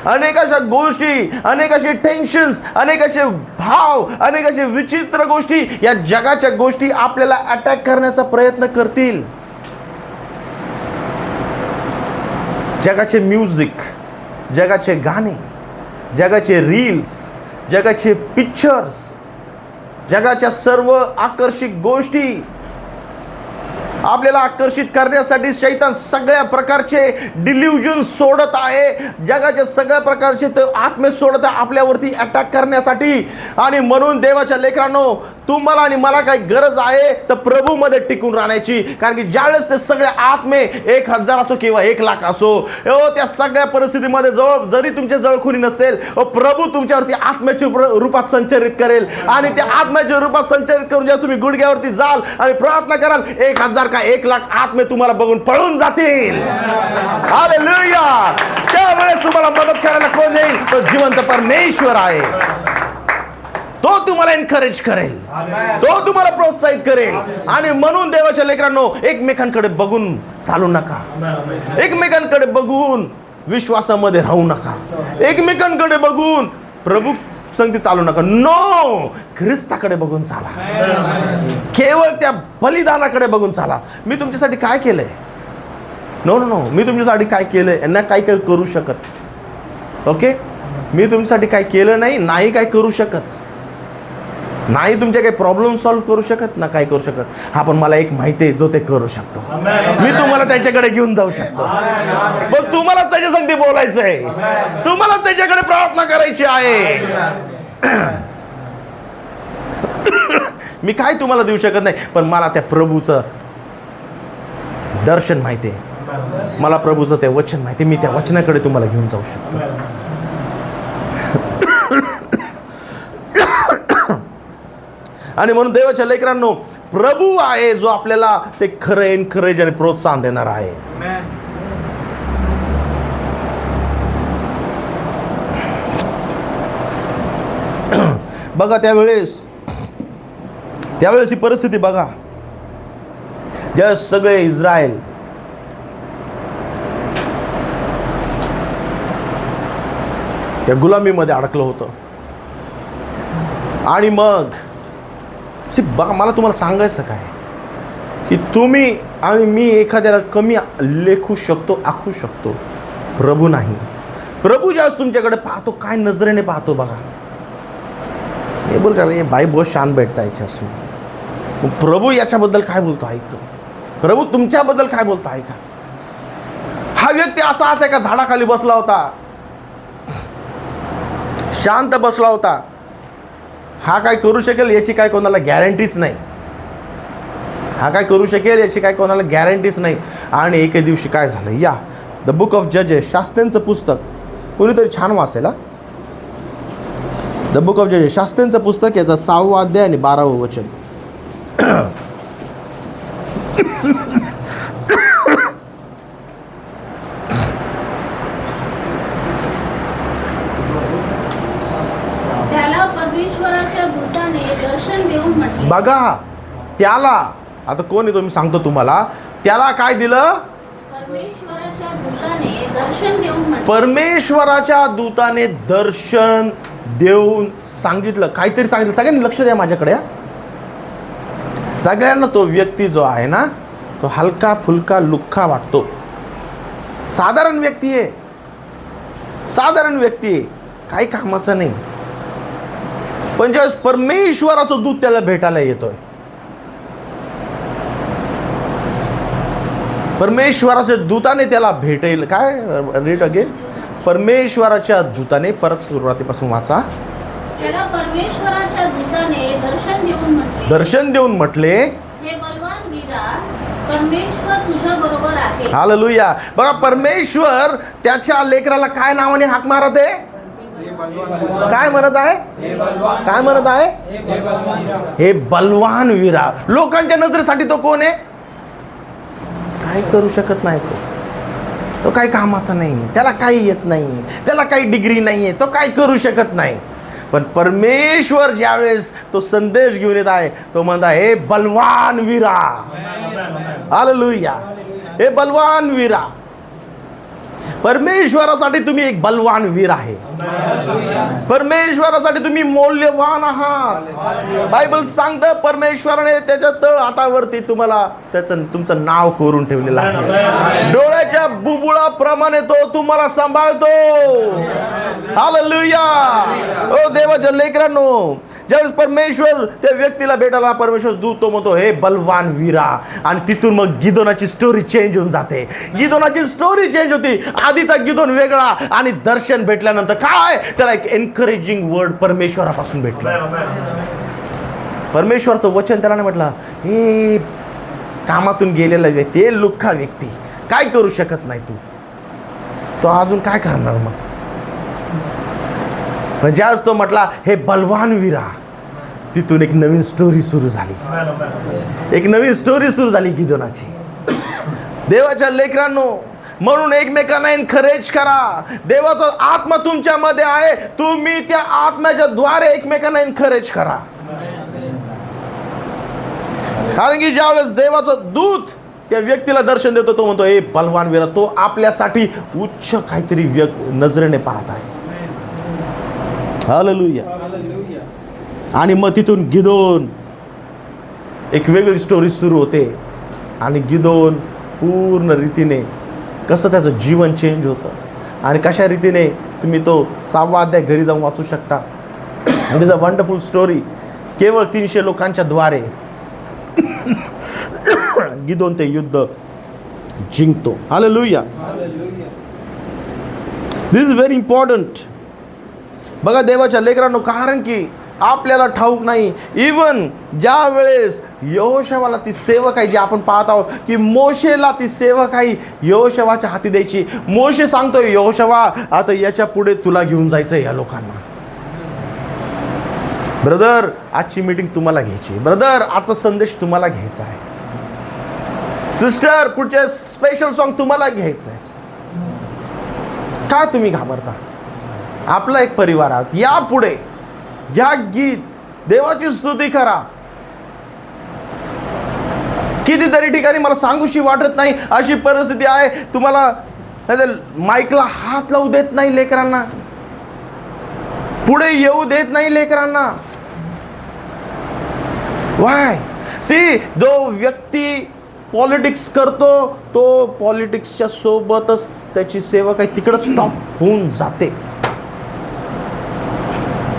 अनेक अशा गोष्टी, अनेक असे टेन्शन्स, अनेक असे भाव, अनेक असे विचित्र गोष्टी, या जगाच्या गोष्टी आपल्याला अटॅक करण्याचा प्रयत्न करतील. जगाचे म्युझिक, जगाचे गाणे, जगाचे रील्स, जगाचे पिक्चर्स, जगाच्या सर्व आकर्षक गोष्टी आपल्याला आकर्षित करण्यासाठी शैतान सगळ्या प्रकारचे डिल्युजन सोडत आहे. जगाच्या सगळ्या प्रकारचे ते आत्मे सोडत आहे आपल्यावरती अटॅक करण्यासाठी. आणि म्हणून देवाच्या लेकरांनो, तुम्हाला आणि मला काही गरज आहे तर प्रभूमध्ये टिकून राहण्याची. कारण की ज्यावेळेस ते सगळे आत्मे 1000 असो किंवा 1,00,000 असो, त्या सगळ्या परिस्थितीमध्ये जरी तुमच्या जवळ कोणी नसेल, प्रभू तुमच्यावरती आत्म्याच्या रूपात संचरित करेल. आणि त्या आत्म्याच्या रूपात संचरित करून जेव्हा तुम्ही गुडघ्यावरती जाल आणि प्रार्थना कराल, 1000 का 1,00,000 आत्मे तुम्हाला बघून पळून जातील. हालेलुया. त्यावेळेस तुम्हाला मदत करायला कोण येईल? तो जिवंत परमेश्वर आहे. तो तुम्हाला एनकरेज करेल, तो तुम्हाला प्रोत्साहित करेल. आणि म्हणून देवाच्या लेकरांनो, एकमेकांकडे बघून चालू नका, एकमेकांकडे बघून विश्वासामध्ये राहू नका, एकमेकांकडे बघून प्रभू संगती चालू नका. नो, ख्रिस्ताकडे बघून चाला, केवळ त्या बलिदानाकडे बघून चाला. मी तुमच्यासाठी काय केलंय? नो नो नो, मी तुमच्यासाठी काय केलंय? यांना काही करू शकत. ओके, मी तुमच्यासाठी काय केलं नाही, नाही काय करू शकत. नाही तुमचे काही प्रॉब्लेम सॉल्व्ह करू शकत ना, काय करू शकत. हा, पण मला एक माहिती आहे, जो ते करू शकतो. मी तुम्हाला त्याच्याकडे घेऊन जाऊ शकतो. पण तुम्हाला त्याच्या संगती बोलायचं आहे, तुम्हाला त्याच्याकडे प्रार्थना करायची आहे. मी काय तुम्हाला देऊ शकत नाही, पण मला त्या प्रभूचं दर्शन माहिती आहे, मला प्रभूचं ते वचन माहिती आहे. मी त्या वचनाकडे तुम्हाला घेऊन जाऊ शकतो. आणि म्हणून देवाच्या लेकरांनो, प्रभू आहे जो आपल्याला ते खरं एनकरेज आणि प्रोत्साहन देणार आहे. बघा त्यावेळेस ही परिस्थिती बघा, ज्यावेळेस सगळे इस्रायल त्या गुलामीमध्ये अडकलं होतं. आणि मग बघा, मला तुम्हाला सांगायचं काय की तुम्ही आणि मी एखाद्याला कमी लेखू शकतो, आखू शकतो, प्रभू नाही. प्रभू ज्यावेळेस तुमच्याकडे पाहतो, काय नजरेने पाहतो बघा. हे बोल ये भाई बहुत शांत बैठता है चर्च में. प्रभू याच्याबद्दल काय बोलतो ऐका, प्रभू तुमच्याबद्दल काय बोलतो ऐका. हा व्यक्ती असाच एका झाडाखाली बसला होता, शांत बसला होता. हा काय करू शकेल याची काय कोणाला गॅरंटीच नाही. हा काय करू शकेल याची काय कोणाला गॅरंटीच नाही. आणि एके दिवशी काय झालं, या द बुक ऑफ जजेस, शास्त्र्यांचं पुस्तक, कोणीतरी छान वाचेल. द बुक ऑफ जजेस, शास्त्र्यांचं पुस्तक, याचा 6वा अध्याय आणि 12वं वचन. त्याला परमेश्वराच्या दूताने दर्शन देऊन म्हटले. बघा त्याला, आता कोण आहे तो मी सांगतो तुम्हाला. त्याला काय दिलं? परमेश्वराच्या दूताने दर्शन देऊन म्हटले. परमेश्वराच्या दूताने दर्शन देऊन सांगितलं, काहीतरी सांगितलं. सगळ्यांनी लक्ष द्या माझ्याकडे. सगळ्यांना तो व्यक्ती जो आहे ना, तो हलका फुलका लुख्खा वाटतो. साधारण व्यक्ती आहे, साधारण व्यक्ती आहे, काही कामाचं नाही. पण ज्यावेळेस परमेश्वराचं दूत त्याला भेटायला येतोय, परमेश्वराच्या दूताने त्याला भेटेल. काय रीड अगेन, परमेश्वराच्या दूताने, परत सुरुवातीपासून वाचा. त्याला परमेश्वराच्या दूताने दर्शन देऊन म्हटले, हे बलवान वीरा, परमेश्वर तुझ्या बरोबर आहे. हालेलुया. बघा परमेश्वर त्याच्या लेकराला काय नावाने हाक मारत आहे? काय म्हणत आहे? काय म्हणत आहे? हे बलवान वीरा. लोकांच्या नजरेसाठी तो कोण आहे? काय करू शकत नाही. तो काही कामाचा नाही, त्याला काही येत नाही, त्याला काही डिग्री नाहीये, तो काय करू शकत नाही. पण परमेश्वर ज्यावेळेस तो संदेश घेऊन येत आहे, तो म्हणता हे बलवान वीरा. हालेलुया. हे बलवान वीरा. परमेश्वरासाठी तुम्ही एक बलवान वीर आहे. परमेश्वरासाठी तुम्ही मौल्यवान आहात. बायबल सांगतं परमेश्वराने त्याच्या तळ हातावरती तुम्हाला तुमचं नाव कोरून ठेवलेलं आहे. डोळ्याच्या बुबुळाप्रमाणे तो तुम्हाला सांभाळतो. हालेलुया. ओ देवाच्या लेकरांनो, ज्यावेळेस परमेश्वर त्या व्यक्तीला भेटायला परमेश्वर दूत तो म्हणतो हे बलवान वीरा. आणि तिथून मग गिदोनाची स्टोरी चेंज होऊन जाते. गिदोनाची स्टोरी चेंज होती. आधीचा गिदोन वेगळा, आणि दर्शन भेटल्यानंतर काय त्याला एक एनकरेजिंग वर्ड परमेश्वरापासून भेटलं. परमेश्वरचं वचन त्याला नाही म्हटलं हे कामातून गेलेला व्यक्ती, हे लुख्खा व्यक्ती, काय करू शकत नाही तू, तो अजून काय करणार. मग पण ज्यावेळेस तो म्हटला हे बलवान वीरा, तिथून एक नवीन स्टोरी सुरू झाली. एक नवीन स्टोरी सुरू झाली गिदोनाची. देवाच्या लेकरांनो, म्हणून एकमेकांना एनकरेज करा. देवाचा आत्मा तुमच्यामध्ये आहे, तुम्ही त्या आत्म्याच्या द्वारे एकमेकांना एनकरेज करा. कारण की ज्यावेळेस देवाचा दूत त्या व्यक्तीला दर्शन देतो, तो म्हणतो हे बलवान वीरा. तो आपल्यासाठी उच्च काहीतरी नजरेने पाहत आहे. हालेलुया. आणि मग तिथून गिदोन, एक वेगळी स्टोरी सुरू होते. आणि गिदोन पूर्ण रीतीने कसं त्याचं जीवन चेंज होतं आणि कशा रीतीने तुम्ही तो 6वा अध्याय घरी जाऊन वाचू शकता. It is a wonderful story. केवळ 300 लोकांच्या द्वारे गिदोन ते युद्ध जिंकतो. Hallelujah. This is very important. बघा देवाच्या लेकरांनो, कारण की आपल्याला ठाऊक नाही, इवन ज्या वेळेस यहोशवाला ती सेवकाई जी आपण पाहत आहोत की मोशेला ती सेवकाई यहोशवाच्या हाती द्यायची. मोशे सांगतोय यहोशवा आता याच्या पुढे तुला घेऊन जायचं या लोकांना. ब्रदर आजची मीटिंग तुम्हाला घ्यायची, ब्रदर आजचा संदेश तुम्हाला घ्यायचा आहे, सिस्टर पुढचे स्पेशल सॉन्ग तुम्हाला घ्यायचं आहे. काय तुम्ही घाबरता? आपला एक परिवार आहात, या पुढे घ्या गीत, देवाची स्तुती करा. कितीतरी ठिकाणी मला सांगूशी वाटत नाही अशी परिस्थिती आहे, तुम्हाला माईकला हात लावू देत नाही लेकरांना, पुढे येऊ देत नाही लेकरांना. वाय? सी, जो व्यक्ती पॉलिटिक्स करतो तो पॉलिटिक्सच्या सोबतच त्याची सेवा काही तिकडं स्टॉप होऊन जाते.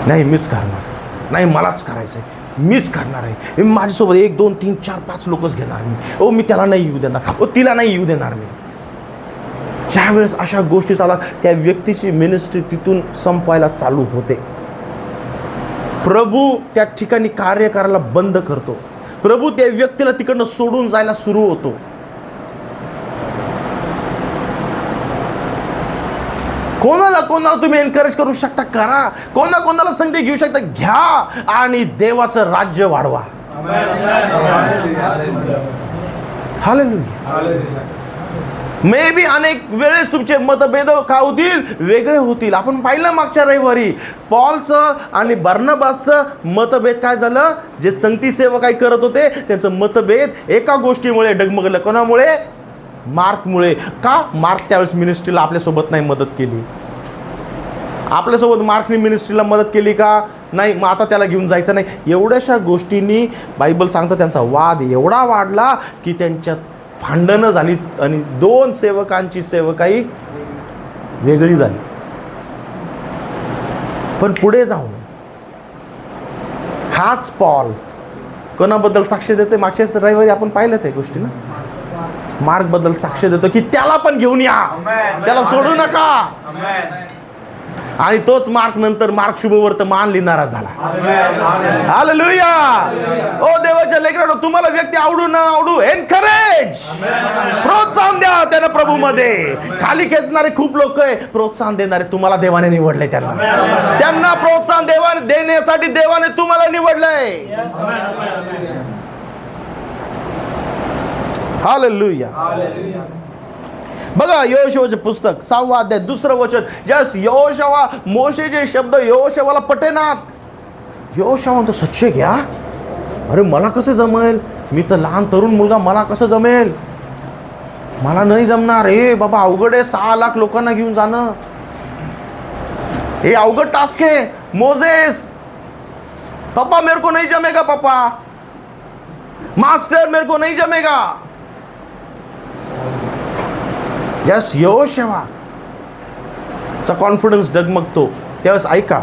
नाही मीच करणार, नाही मलाच करायचंय, मीच करणार आहे, माझ्यासोबत 1 2 3 4 5 लोकच घेणार मी, ओ मी त्याला नाही येऊ देणार, ओ तिला नाही येऊ देणार मी. ज्यावेळेस अशा गोष्टी चालतात त्या व्यक्तीची मिनिस्ट्री तिथून संपायला चालू होते. प्रभू त्या ठिकाणी कार्य करायला बंद करतो. प्रभू त्या व्यक्तीला तिकडनं सोडून जायला सुरू होतो. कोणाला कोणाला तुम्ही एनकरेज करू शकता, करा. कोणाला संधी घेऊ शकता, घ्या आणि देवाचं राज्य वाढवा. हालेलुया. मे बी अनेक वेळेस तुमचे मतभेद काय होतील, वेगळे होतील. आपण पाहिलं मागच्या रविवारी पॉलचं आणि बर्नबासचं मतभेद काय झालं. जे संगती सेवक काय करत होते त्यांचं मतभेद एका गोष्टीमुळे डगमगलं. कोणामुळे? मार्कमुळे. का? मार्क त्यावेळेस मिनिस्ट्रीला आपल्यासोबत नाही मदत केली. आपल्यासोबत मार्कने मिनिस्ट्रीला मदत केली का? नाही. मग आता त्याला घेऊन जायचं नाही. एवढ्याशा गोष्टींनी बायबल सांगतं त्यांचा वाद एवढा वाढला की त्यांच्यात भांडणं झाली आणि 2 सेवकांची सेवकाई वेगळी झाली. पण पुढे जाऊन हाच पॉल कोणाबद्दल साक्ष देते? मागच्याच रविवारी आपण पाहिलं त्या गोष्टी ना. मार्क बद्दल साक्ष देतो की त्याला पण घेऊन या, त्याला सोडू नका. आणि तोच मार्क नंतर मार्क शुभवर्तमान लिहिणारा झाला. हालेलुया. ओ देवाच्या लेकरांनो, तुम्हाला व्यक्ती आवडू न आवडू, एनकरेज, प्रोत्साहन द्या त्यांना प्रभूमध्ये. खाली खेचणारे खूप लोक आहे, प्रोत्साहन देणारे तुम्हाला देवाने निवडले. त्यांना प्रोत्साहन देण्यासाठी देवाने तुम्हाला निवडलंय. हालेलुया. बघा यहोशवाचे पुस्तक 6वा अध्याय 2रं वचन. जस यहोशवा, मोशेचे शब्द यहोशवाला पटेनात. यहोशवा म्हणतो सच्चे घ्या, अरे मला कसं जमेल, मी तर लहान तरुण मुलगा, मला कसं जमेल, मला नाही जमणार. हे बाबा अवघड आहे, 6 लाख लोकांना घेऊन जाणं, हे अवघड टास्क आहे. मोजेस, पापा मेरे को नहीं जमेगा, पापा मास्टर मेरे को नहीं जमेगा. जस यहोशवाचा कॉन्फिडन्स डगमगतो. त्यावेळेस ऐका,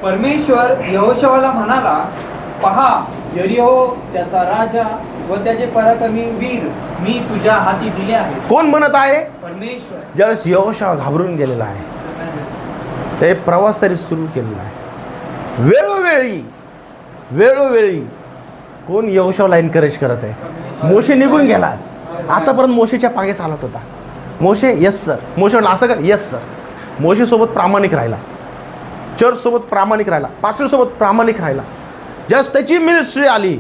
परमेश्वर यहोशवाला म्हणाला, पहा यरीहो, त्याचा राजा व त्याचे पराक्रमी वीर मी तुझ्या हाती दिले आहे. कोण म्हणत आहे? परमेश्वर. ज्यावेळेस यहोशवा घाबरून गेलेला आहे, ते प्रवास तरी सुरू केलेला आहे. वेळोवेळी कोण यहोशवाला एनकरेज करत आहे? मोशे निघून गेला, आतापर्यंत मोशेच्या पागे चालत होता. मोशे यस सर, मोशे म्हणला असं कर, यस सर. मोशे सोबत प्रामाणिक राहिला, चर्च सोबत प्रामाणिक राहिला, पास्टर सोबत प्रामाणिक राहिला. जस्ट त्याची मिनिस्ट्री आली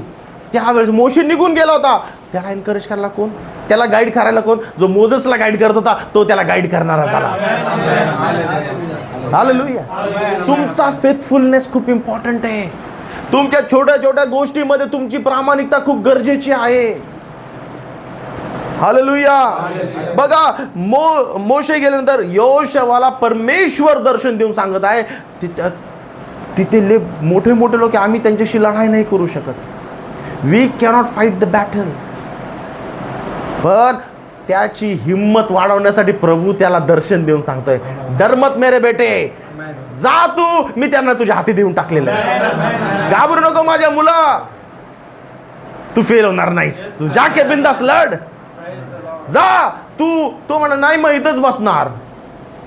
त्यावेळेस मोशे निघून गेला होता. त्याला एनकरेज करायला कोण? त्याला गाईड करायला कोण? जो मोजेसला गाईड करत होता तो त्याला गाईड करणारा झाला. हालेलुया. तुमचा फेथफुलनेस खूप इम्पॉर्टंट आहे. तुमच्या छोट्या छोट्या गोष्टीमध्ये तुमची प्रामाणिकता खूप गरजेची आहे. हालेलुया. बघा मोशे गेल्यानंतर यहोशवाला परमेश्वर दर्शन देऊन सांगत आहे, तिथे मोठे मोठे लोक, आम्ही त्यांच्याशी लढाई नाही करू शकत, we cannot fight the battle. पण त्याची हिंमत वाढवण्यासाठी प्रभू त्याला दर्शन देऊन सांगतोय, डर मत मेरे बेटे, जा तू, मी त्यांना तुझ्या हाती देऊन टाकलेलं आहे. घाबरू नको माझ्या मुला, तू फेल होणार नाहीस. तू जा के बिंदास लढ, जा तू. तो म्हणा नाही मग इथंच बसणार,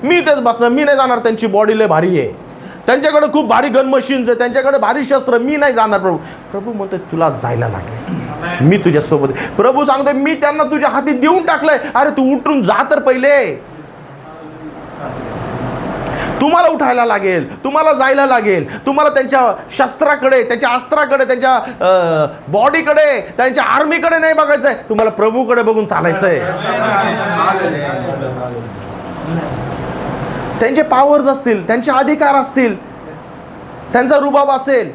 मी इथेच बसणार, मी नाही जाणार. त्यांची बॉडी लय भारी आहे, त्यांच्याकडे खूप भारी गन मशीन्स आहे, त्यांच्याकडे भारी शस्त्र, मी नाही जाणार. प्रभू म्हणतो तुला जायला लागेल, मी तुझ्यासोबत. प्रभू सांगतोय मी त्यांना तुझ्या हाती देऊन टाकलंय. अरे तू उठून जा तर पहिले. तुम्हाला उठायला लागेल, तुम्हाला जायला लागेल, तुम्हाला त्यांच्या शस्त्राकडे, त्यांच्या अस्त्राकडे, त्यांच्या बॉडीकडे, त्यांच्या आर्मीकडे नाही बघायचंय, तुम्हाला प्रभूकडे बघून चालायचंय. त्यांचे पॉवर्स असतील, त्यांचे अधिकार असतील, त्यांचा रुबाब असेल,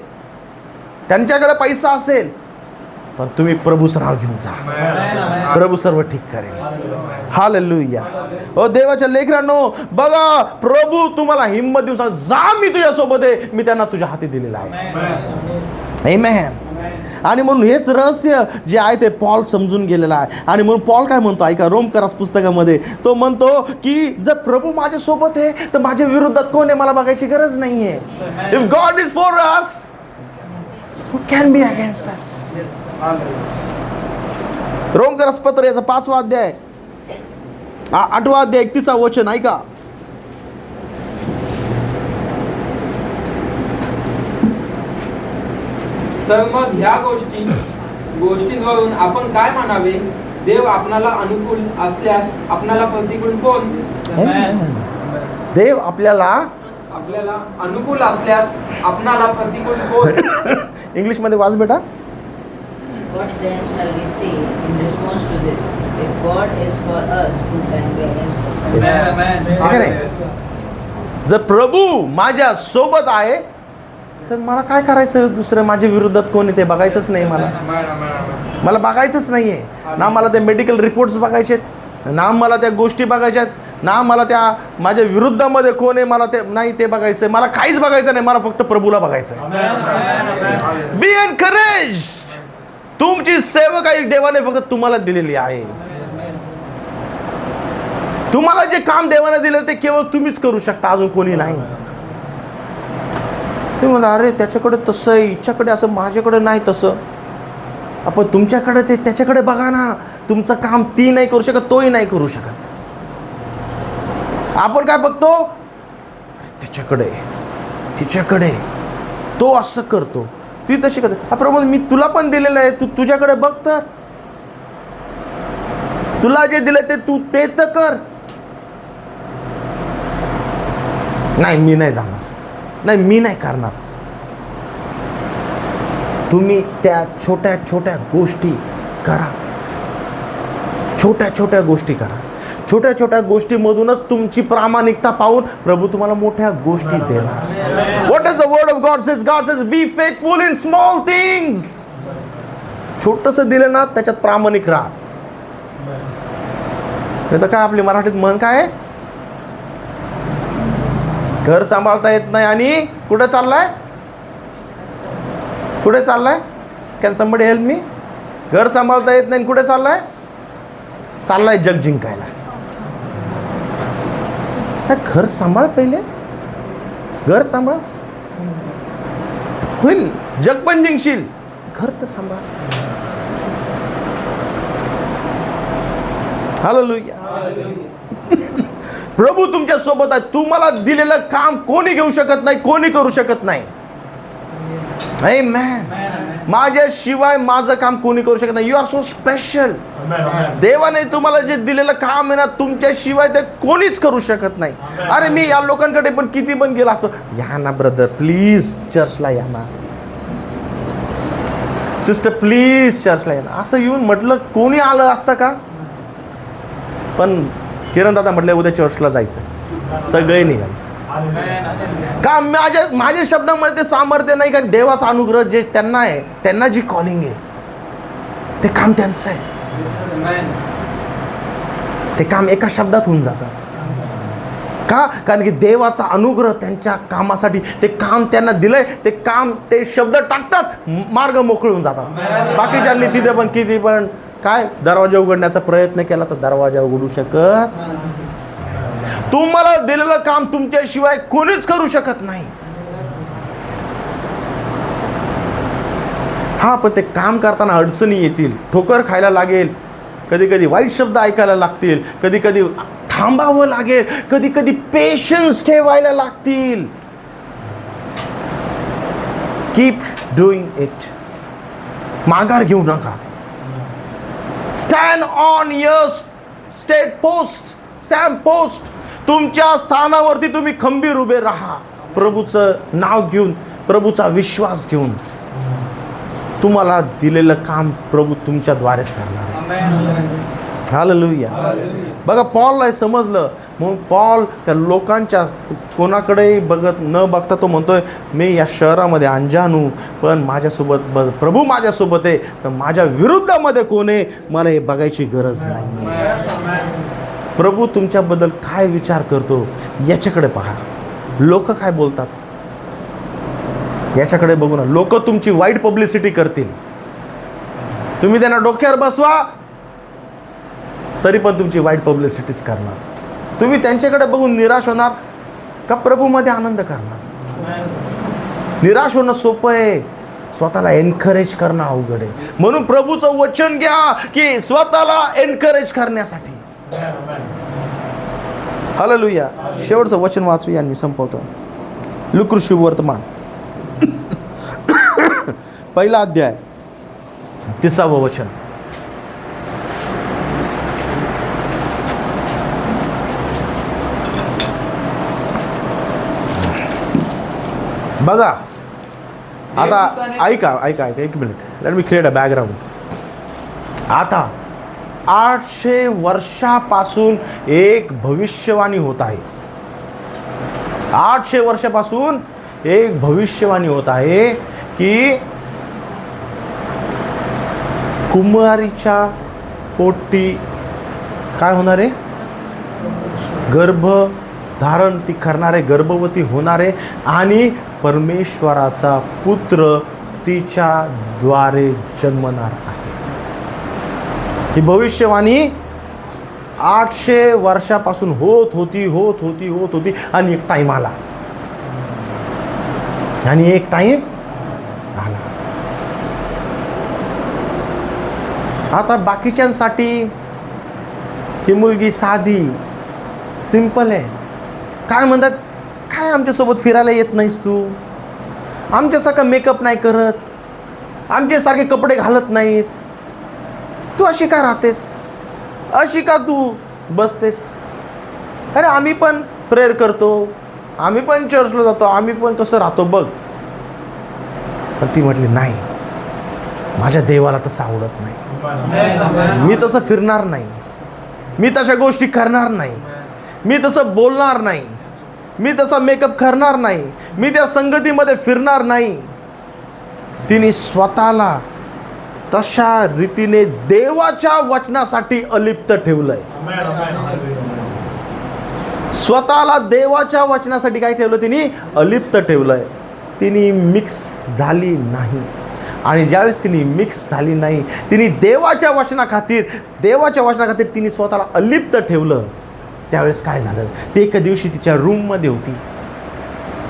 त्यांच्याकडे पैसा असेल, पण तुम्ही प्रभूचं नाव घेऊन जा, प्रभू सर्व ठीक करेल. हालेलुया. ओ देवाच्या लेकरांनो, बघा प्रभू तुम्हाला हिंमत देऊन सांग, जा मी तुझ्या सोबत आहे, मी त्यांना तुझ्या हाती दिलेलं आहे. आमेन. आणि म्हणून हेच रहस्य जे आहे ते पॉल समजून गेलेला आहे. आणि म्हणून पॉल काय म्हणतो ऐका, रोमकरास पुस्तकामध्ये तो म्हणतो की जर प्रभू माझ्या सोबत आहे तर माझ्या विरोधात कोण आहे मला बघायची गरज नाहीये. If God is for us, who can be against us. रोमकरास पत्र याचा 5वा अध्याय 8वा अध्याय 31वा वचन ऐका. तर मग ह्या गोष्टींवरून आपण काय म्हणावे? देव आपणाला अनुकूल असल्यास आपणाला प्रतिकूल कोण? देव आपल्याला अनुकूल असल्यास आपणाला प्रतिकूल कोण? इंग्लिश मध्ये वाच बेटा. What then shall we say in response to this? If God is for us, who can be against us? है का नाही? जर प्रभू माझ्या सोबत आहे तर मला काय करायचं? दुसरं माझ्या विरोधात कोण आहे ते बघायचंच नाही. मला बघायचंच नाहीये ना. मला ते मेडिकल रिपोर्ट्स बघायचे ना, मला त्या गोष्टी बघायच्यात ना, मला त्या माझ्या विरुद्धामध्ये कोण आहे मला ते नाही ते बघायचंय. मला काहीच बघायचं नाही, मला फक्त प्रभूला बघायचं. Be encourage. तुमची सेवकाई देवाने फक्त तुम्हाला दिलेली आहे. तुम्हाला जे काम देवाने दिलं ते केवळ तुम्हीच करू शकता, अजून कोणी नाही. ते म्हणा अरे त्याच्याकडे तसं आहे, हिच्याकडे असं, माझ्याकडे नाही तसं. आपण तुमच्याकडे ते त्याच्याकडे बघा ना. तुमचं काम ती नाही करू शकत, तोही नाही करू शकत. आपण काय बघतो? त्याच्याकडे, तिच्याकडे, तो असं करतो, ती तशी करते. प्रभू मी तुला पण दिलेलं आहे, तू तुझ्याकडे बघ तर. तुला जे दिलं ते तू ते तर कर. नाही मी नाही जाणार, नाही मी नाही करणार. तुम्ही त्या छोट्या छोट्या गोष्टी करा, छोट्या छोट्या गोष्टी करा. छोट्या छोट्या गोष्टीमधूनच तुमची प्रामाणिकता पाहून प्रभू तुम्हाला मोठ्या गोष्टी देणार. What is the word of God says? God says be faithful in small things. छोटंसं दिलं ना त्याच्यात प्रामाणिक राहा. नाही तर काय आपली मराठीत म्हण काय आहे? घर सांभाळता येत नाही आणि कुठे चाललाय? कुठे चाललाय? Can somebody help me? घर सांभाळता येत नाही, कुठे चाललाय? चाललाय जग जिंकायला. घर सांभाळ पहिले, घर सांभाळ, होईल जग पण जिंकशील. घर तर सांभाळ. हालेलुया. प्रभू तुमच्या सोबत आहे. तुम्हाला दिलेलं काम कोणी घेऊ शकत नाही, कोणी करू शकत नाही. आमेन. माझ्याशिवाय माझं काम कोणी करू शकत नाही. You are so special. देवाने तुम्हाला जे दिलेलं काम आहे ना, तुमच्याशिवाय ते कोणीच करू शकत नाही. अरे मी या लोकांकडे पण किती पण गेला असतो, या ना ब्रदर प्लीज चर्चला या ना, सिस्टर प्लीज चर्चला या ना, असं येऊन म्हटलं कोणी आलं असतं का? पण किरण दादा म्हटलं उद्या चर्चला जायचं, सगळे निघाले. का माझ्या शब्दामध्ये ते सामर्थ्य नाही का? देवाचा अनुग्रह जे त्यांना आहे, त्यांना जी कॉलिंग आहे ते काम त्यांचं आहे. ते काम एका शब्दात होऊन जातं. का? कारण की देवाचा अनुग्रह त्यांच्या कामासाठी, ते काम त्यांना दिलंय, ते काम ते शब्द टाकतात, मार्ग मोकळे होऊन जातात. बाकीच्यांनी तिथे पण किती पण काय दरवाजा उघडण्याचा प्रयत्न केला तर दरवाजा उघडू शकत. तुम्हाला दिलेलं काम तुमच्याशिवाय कोणीच करू शकत नाही. हा, पण ते काम करताना अडचणी येतील, ठोकर खायला लागेल, कधी कधी वाईट शब्द ऐकायला लागतील, कधी कधी थांबावं लागेल, कधी कधी पेशन्स ठेवायला लागतील. Keep doing it. माघार घेऊ नका. Stand on your state post, stamp post. तुमच्या स्थानावरती तुम्ही खंबीर उभे राहा, प्रभूचं नाव घेऊन, प्रभूचा विश्वास घेऊन. तुम्हाला दिलेलं काम प्रभू तुमच्याद्वारेच करणार. हालेलुया. बघा, पॉलला हे समजलं, म्हणून पॉल त्या लोकांच्या कोणाकडेही न बघता तो म्हणतोय, मी या शहरामध्ये अनजाणू, पण माझ्यासोबत प्रभू माझ्यासोबत आहे, तर माझ्या विरुद्धामध्ये कोण आहे मला हे बघायची गरज नाही. प्रभू तुमच्याबद्दल काय विचार करतो याच्याकडे पहा. लोक काय बोलतात याच्याकडे बघू ना. लोक तुमची वाईट पब्लिसिटी करतील, तुम्ही त्यांना डोक्यावर बसवा तरी पण तुमची वाईट पब्लिसिटीच करणार. तुम्ही त्यांच्याकडे बघून निराश होणार का प्रभूमध्ये आनंद करणार? निराश होणं सोपं आहे, स्वतःला एनकरेज करणं अवघड आहे. म्हणून प्रभूचं वचन घ्या की स्वतःला एनकरेज करण्यासाठी. हालेलुया. शेवटचं वचन वाचूया आणि मी संपवतो. लूका शुभवर्तमान पहिला अध्याय 30वं वचन. बघा, आता ऐका एक minute. Let me create a background. आता 800 वर्षापासून एक भविष्यवाणी होत आहे. 800 वर्षापासून एक भविष्यवाणी होत आहे की कुमारीच्या पोटी काय होणार आहे? गर्भ धारण ती करणारे, गर्भवती होणारे आणि परमेश्वराचा पुत्र तिच्या द्वारे जन्मणार आहे. ही भविष्यवाणी 800 वर्षापासून होत होती आणि एक टाइम आला. आता बाकीच्यांसाठी ही मुलगी साधी सिंपल आहे. काय म्हणतात, काय आमच्यासोबत फिरायला येत नाहीस तू, आमच्यासारखं मेकअप नाही करत, आमच्यासारखे कपडे घालत नाहीस, तू अशी का राहतेस, अशी का तू बसतेस? अरे आम्ही पण प्रेयर करतो, आम्ही पण चर्चला जातो, आम्ही पण कसं राहतो बघ. पण ती म्हटली नाही, माझ्या देवाला तसं आवडत नाही, मी तसं फिरणार नाही, मी तशा गोष्टी करणार नाही, मी तसं बोलणार नाही, मी तसा मेकअप करणार नाही, मी त्या संगतीमध्ये फिरणार नाही. तिने स्वतःला तशा रीतीने देवाच्या वचनासाठी अलिप्त ठेवलंय. स्वतःला देवाच्या वचनासाठी काय ठेवलं? तिने अलिप्त ठेवलंय. तिने मिक्स झाली नाही. आणि ज्यावेळेस तिने मिक्स झाली नाही, तिने देवाच्या वचनाखातीर तिने स्वतःला अलिप्त ठेवलं. त्यावेळेस काय झालं? ती एका दिवशी तिच्या रूममध्ये होती.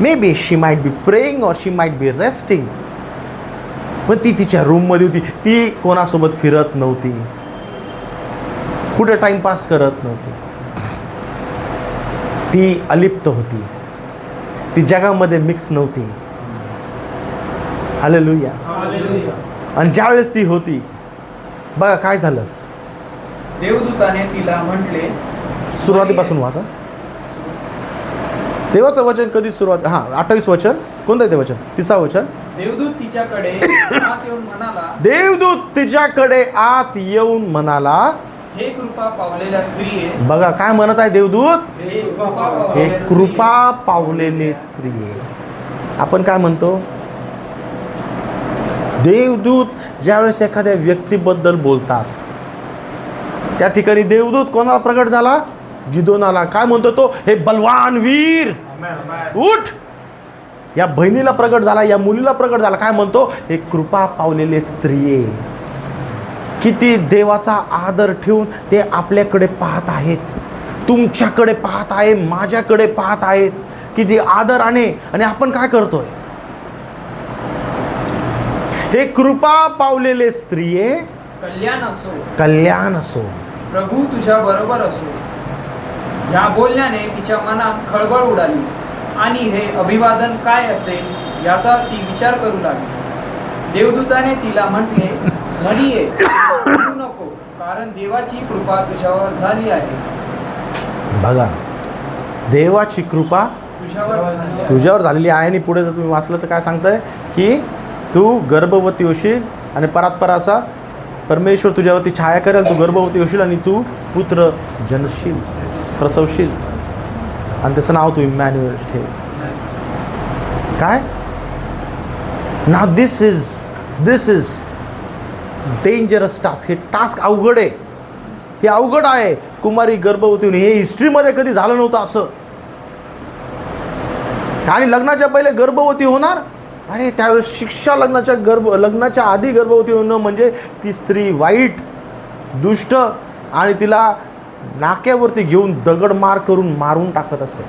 May be she might be praying और शी माइट बी रेस्टिंग. पण ती तिच्या रूममध्ये होती. ती कोणासोबत फिरत नव्हती, कुठे टाइमपास करत नव्हती. ती अलिप्त होती, ती जगामध्ये मिक्स नव्हती. हालेलुया. आणि ज्यावेळेस ती होती, बघा काय झालं. देवदूताने तिला म्हटले, सुरुवातीपासून वाचा. देवाचं वचन कधी सुरुवात? 28 वचन. कोणतं आहे ते वचन? 30 वचन. देवदूत तिच्याकडे आत येऊन म्हणाला, देवदूत तिच्याकडे आत येऊन म्हणाला, हे कृपा पावलेल्या स्त्रिये. बघा काय म्हणत आहे देवदूत? हे हे कृपा पावलेले स्त्रिये. आपण काय म्हणतो? देवदूत ज्यावेळेस एखाद्या व्यक्तीबद्दल बोलतात, त्या ठिकाणी देवदूत कोणाला प्रगट झाला? गिदोनाला. काय म्हणतो तो? हे बलवान वीर उठ. या बहिणीला प्रगट झाला, या मुलीला प्रगट झाला. काय म्हणतो? हे कृपा पावलेले स्त्रिये. किती देवाचा आदर ठेवून ते आपल्याकडे पाहत आहेत. तुमच्याकडे पाहत आहे, माझ्याकडे पाहत आहेत, किती आदराने. आणि आपण काय करतोय? हे कृपा पावलेले स्त्रिये, कल्याण असो. प्रभू तुझ्या बरोबर असो. या बोलण्याने तिच्या मनात खळबळ उडाली आणि हे अभिवादन काय असेल याचा ती विचार करू लागली. देवदूताने तिला म्हटले, मनी ये, रडू नको, कारण देवाची कृपा तुझ्यावर झाली आहे. बघा, देवाची कृपा तुझ्यावर झालेली आहे. आणि पुढे जर तुम्ही वाचलं तर काय सांगताय की तू गर्भवती होशील आणि परात्पराचा परमेश्वर तुझ्यावरती छाया करेल. तू गर्भवती होशील आणि तू पुत्र जन्मशील, प्रसवशील, आणि त्याचं नाव तू इमॅन्युएल ठेव. काय ना, दिस इज डेंजरस टास्क. हे टास्क अवघड आहे, हे अवघड आहे. कुमारी गर्भवती होणे हे हिस्ट्रीमध्ये कधी झालं नव्हतं असं. आणि लग्नाच्या पहिले गर्भवती होणार, अरे त्यावेळेस शिक्षा. लग्नाच्या आधी गर्भवती होणं म्हणजे ती स्त्री वाईट, दुष्ट, आणि तिला नाक्यावरती घेऊन दगडमार करून मारून टाकत असे.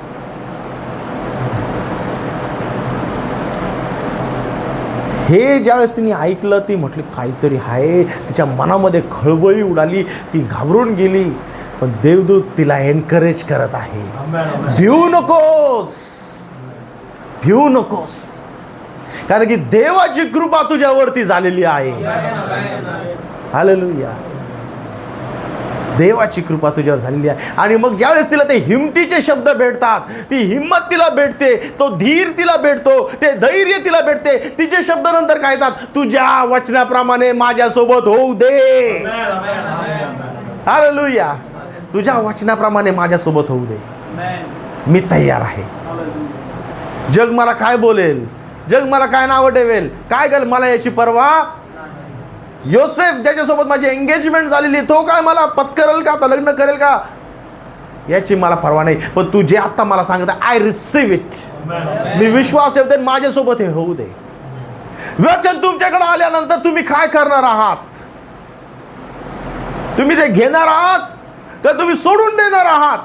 हे ज्यावेळेस तिने ऐकलं, ती म्हटली काहीतरी आहे. तिच्या मनामध्ये खळबळी उडाली, ती घाबरून गेली. पण देवदूत तिला एनकरेज करत आहे, भिवू नकोस, भिवू नकोस, कारण की देवाची कृपा तुझ्यावरती झालेली आहे. हालेलुया. देवाची कृपा तुझ्यावर झालेली आहे. आणि मग ज्यावेळेस तिला ते हिमतीचे शब्द भेटतात, ती हिंमत तिला भेटते, तो धीर तिला भेटतो, ते धैर्य तिला भेटते. तिचे शब्द नंतर काय येतात? तुझ्या वचनाप्रमाणे माझ्यासोबत होऊ दे. हालेलुया. तुझ्या वचनाप्रमाणे माझ्यासोबत होऊ दे. मी तयार आहे. जग मला काय बोलेल, जग मला काय नाव ठेवेल, काय करेल, मला याची पर्वा. योसेफ ज्याच्यासोबत माझी एंगेजमेंट झालेली, तो काय मला पत्करेल का, आता लग्न करेल का, याची मला पर्वा नाही. पण तू जे आता मला सांगत, आय रिसीव्ह इट. मी विश्वास ठेवते, माझ्यासोबत हे होऊ दे. वचन तुमच्याकडे आल्यानंतर तुम्ही काय करणार आहात? तुम्ही ते घेणार आहात का तुम्ही सोडून देणार आहात?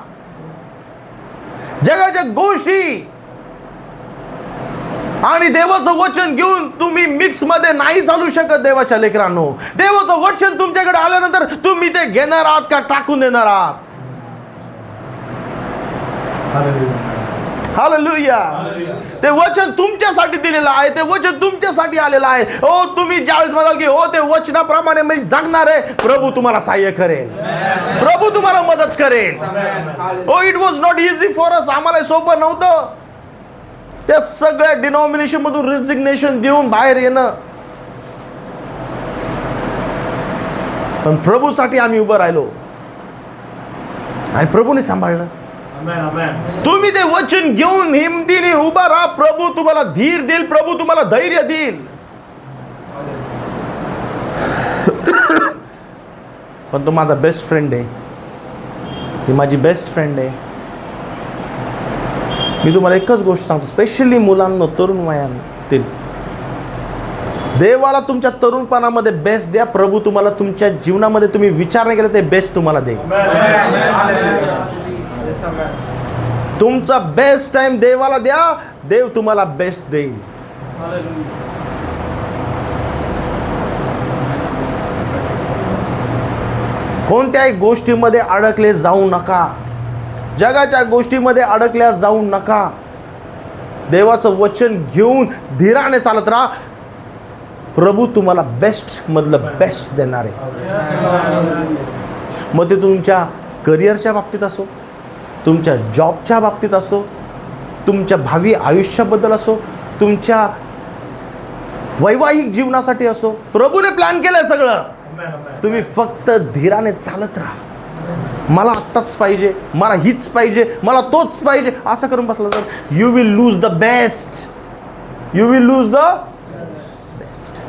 जगाच्या गोष्टी आणि देवाचं वचन घेऊन तुम्ही मिक्स मध्ये नाही चालू शकत. देवाच्या लेकरांनो, देवाचं वचन तुमच्याकडे आल्यानंतर तुम्ही ते घेणार आहात का टाकून देणार आहात? हालेलुया. ते वचन तुमच्यासाठी दिलेलं आहे, ते वचन तुमच्यासाठी आलेलं आहे. हो, तुम्ही ज्यावेळेस म्हणाल की हो ते वचनाप्रमाणे मी जगणार आहे, प्रभू तुम्हाला सहाय्य करेल, प्रभू तुम्हाला मदत करेल. हो, it was not easy for us. आम्हाला सोपं नव्हतं त्या सगळ्या डिनॉमिनेशन मधून रेजिग्नेशन देऊन बाहेर येणं. पण प्रभूसाठी आम्ही उभं राहिलो आणि प्रभूने सांभाळलं. तुम्ही ते वचन घेऊन हिमतीने उभा राहा. प्रभू तुम्हाला धीर देईल, प्रभू तुम्हाला धैर्य देईल. पण तो माझा बेस्ट फ्रेंड आहे, ती माझी बेस्ट फ्रेंड आहे. मी तुम्हाला एकच गोष्ट सांगतो, स्पेशली मुलांना, तरुण वयातील, देवाला तुमच्या तरुणपणामध्ये बेस्ट द्या. प्रभू तुम्हाला तुमच्या जीवनामध्ये तुम्ही विचार नाही केला ते बेस्ट तुम्हाला देईल. तुमचा बेस्ट टाइम देवाला द्या, देव तुम्हाला बेस्ट देईल. कोणत्याही गोष्टीमध्ये अडकले जाऊ नका, जगाच्या गोष्टीमध्ये अडकल्या जाऊ नका. देवाचं वचन घेऊन धीराने चालत राहा. प्रभू तुम्हाला बेस्ट मधलं बेस्ट देणार आहे. मग ते तुमच्या करिअरच्या बाबतीत असो, तुमच्या जॉबच्या बाबतीत असो, तुमच्या भावी आयुष्याबद्दल असो, तुमच्या वैवाहिक जीवनासाठी असो, प्रभूने प्लॅन केलंय सगळं. तुम्ही फक्त धीराने चालत राहा. मला आत्ताच पाहिजे, मला हीच पाहिजे, मला तोच पाहिजे असं करून बसला तर you will lose the best. You will lose the best.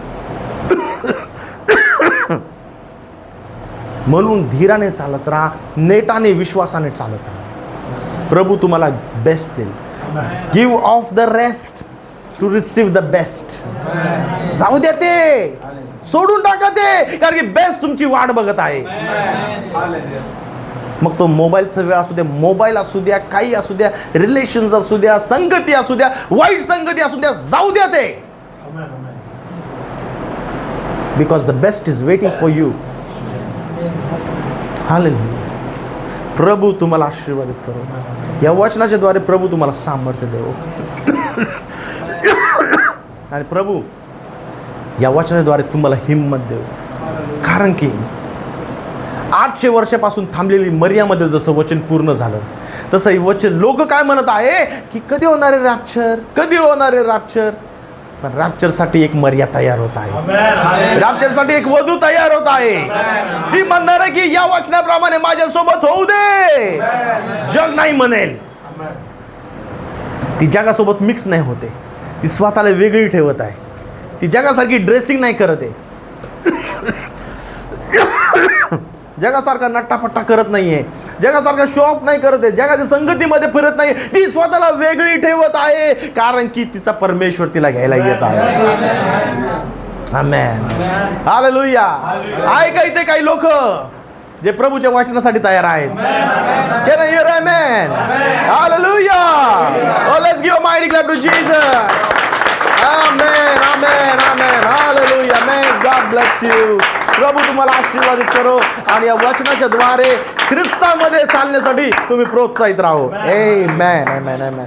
म्हणून धीराने चालत राहा, नेटाने विश्वासाने चालत राहा. प्रभू तुम्हाला बेस्ट देईल. Give of the rest to receive the best. जाऊ द्या, ते सोडून टाका ते, कारण की बेस्ट तुमची वाट बघत आहे. मग तो मोबाईलचा वेळ असू द्या, मोबाईल असू द्या, काही असू द्या, रिलेशन्स असू द्या, संगती असू द्या, वाईट संगती असू द्या, जाऊ द्या ते. Because the best is waiting for you. Hallelujah. प्रभू तुम्हाला आशीर्वादित करो. या वचनाच्या द्वारे प्रभू तुम्हाला सामर्थ्य देवो. आणि प्रभू या वचनाद्वारे तुम्हाला हिंमत देऊ. कारण की 800 वर्षापासून थांबलेली मर्यामध्ये जसं वचन पूर्ण झालं, तसं हे वचन लोक काय म्हणत आहे की कधी होणारे रॅप्चर, कधी होणारे रॅप्चर. पण रॅप्चरसाठी एक मर्या तयार होत आहे. रॅप्चरसाठी एक वधू तयार होत आहे. ती म्हणणार आहे की या वचनाप्रमाणे माझ्यासोबत होऊ दे. जग नाही म्हणेल. ती जगासोबत मिक्स नाही होते. ती स्वतःला वेगळी ठेवत आहे. ती जगासारखी ड्रेसिंग नाही करत आहे. जगासारखा नट्टापट्टा करत नाहीये. जगासारखा शो ऑफ नाही करत आहे. जगाच्या संगतीमध्ये फिरत नाही. ती स्वतःला वेगळी ठेवत आहे, कारण की तिचा परमेश्वर तिला घ्यायला येत आहे. आमेन. हालेलुया. आहे का इथे काही लोक जे प्रभूच्या वाचनासाठी तयार आहेत? Can I hear amen? Hallelujah. Oh, let's give a mighty clap to Jesus. Amen, amen, amen. Hallelujah. May God bless you. प्रभू तुम्हाला आशीर्वादित करो आणि या वचनाच्या द्वारे ख्रिस्तामध्ये चालण्यासाठी तुम्ही प्रोत्साहित राहो. आमेन, आमेन, आमेन.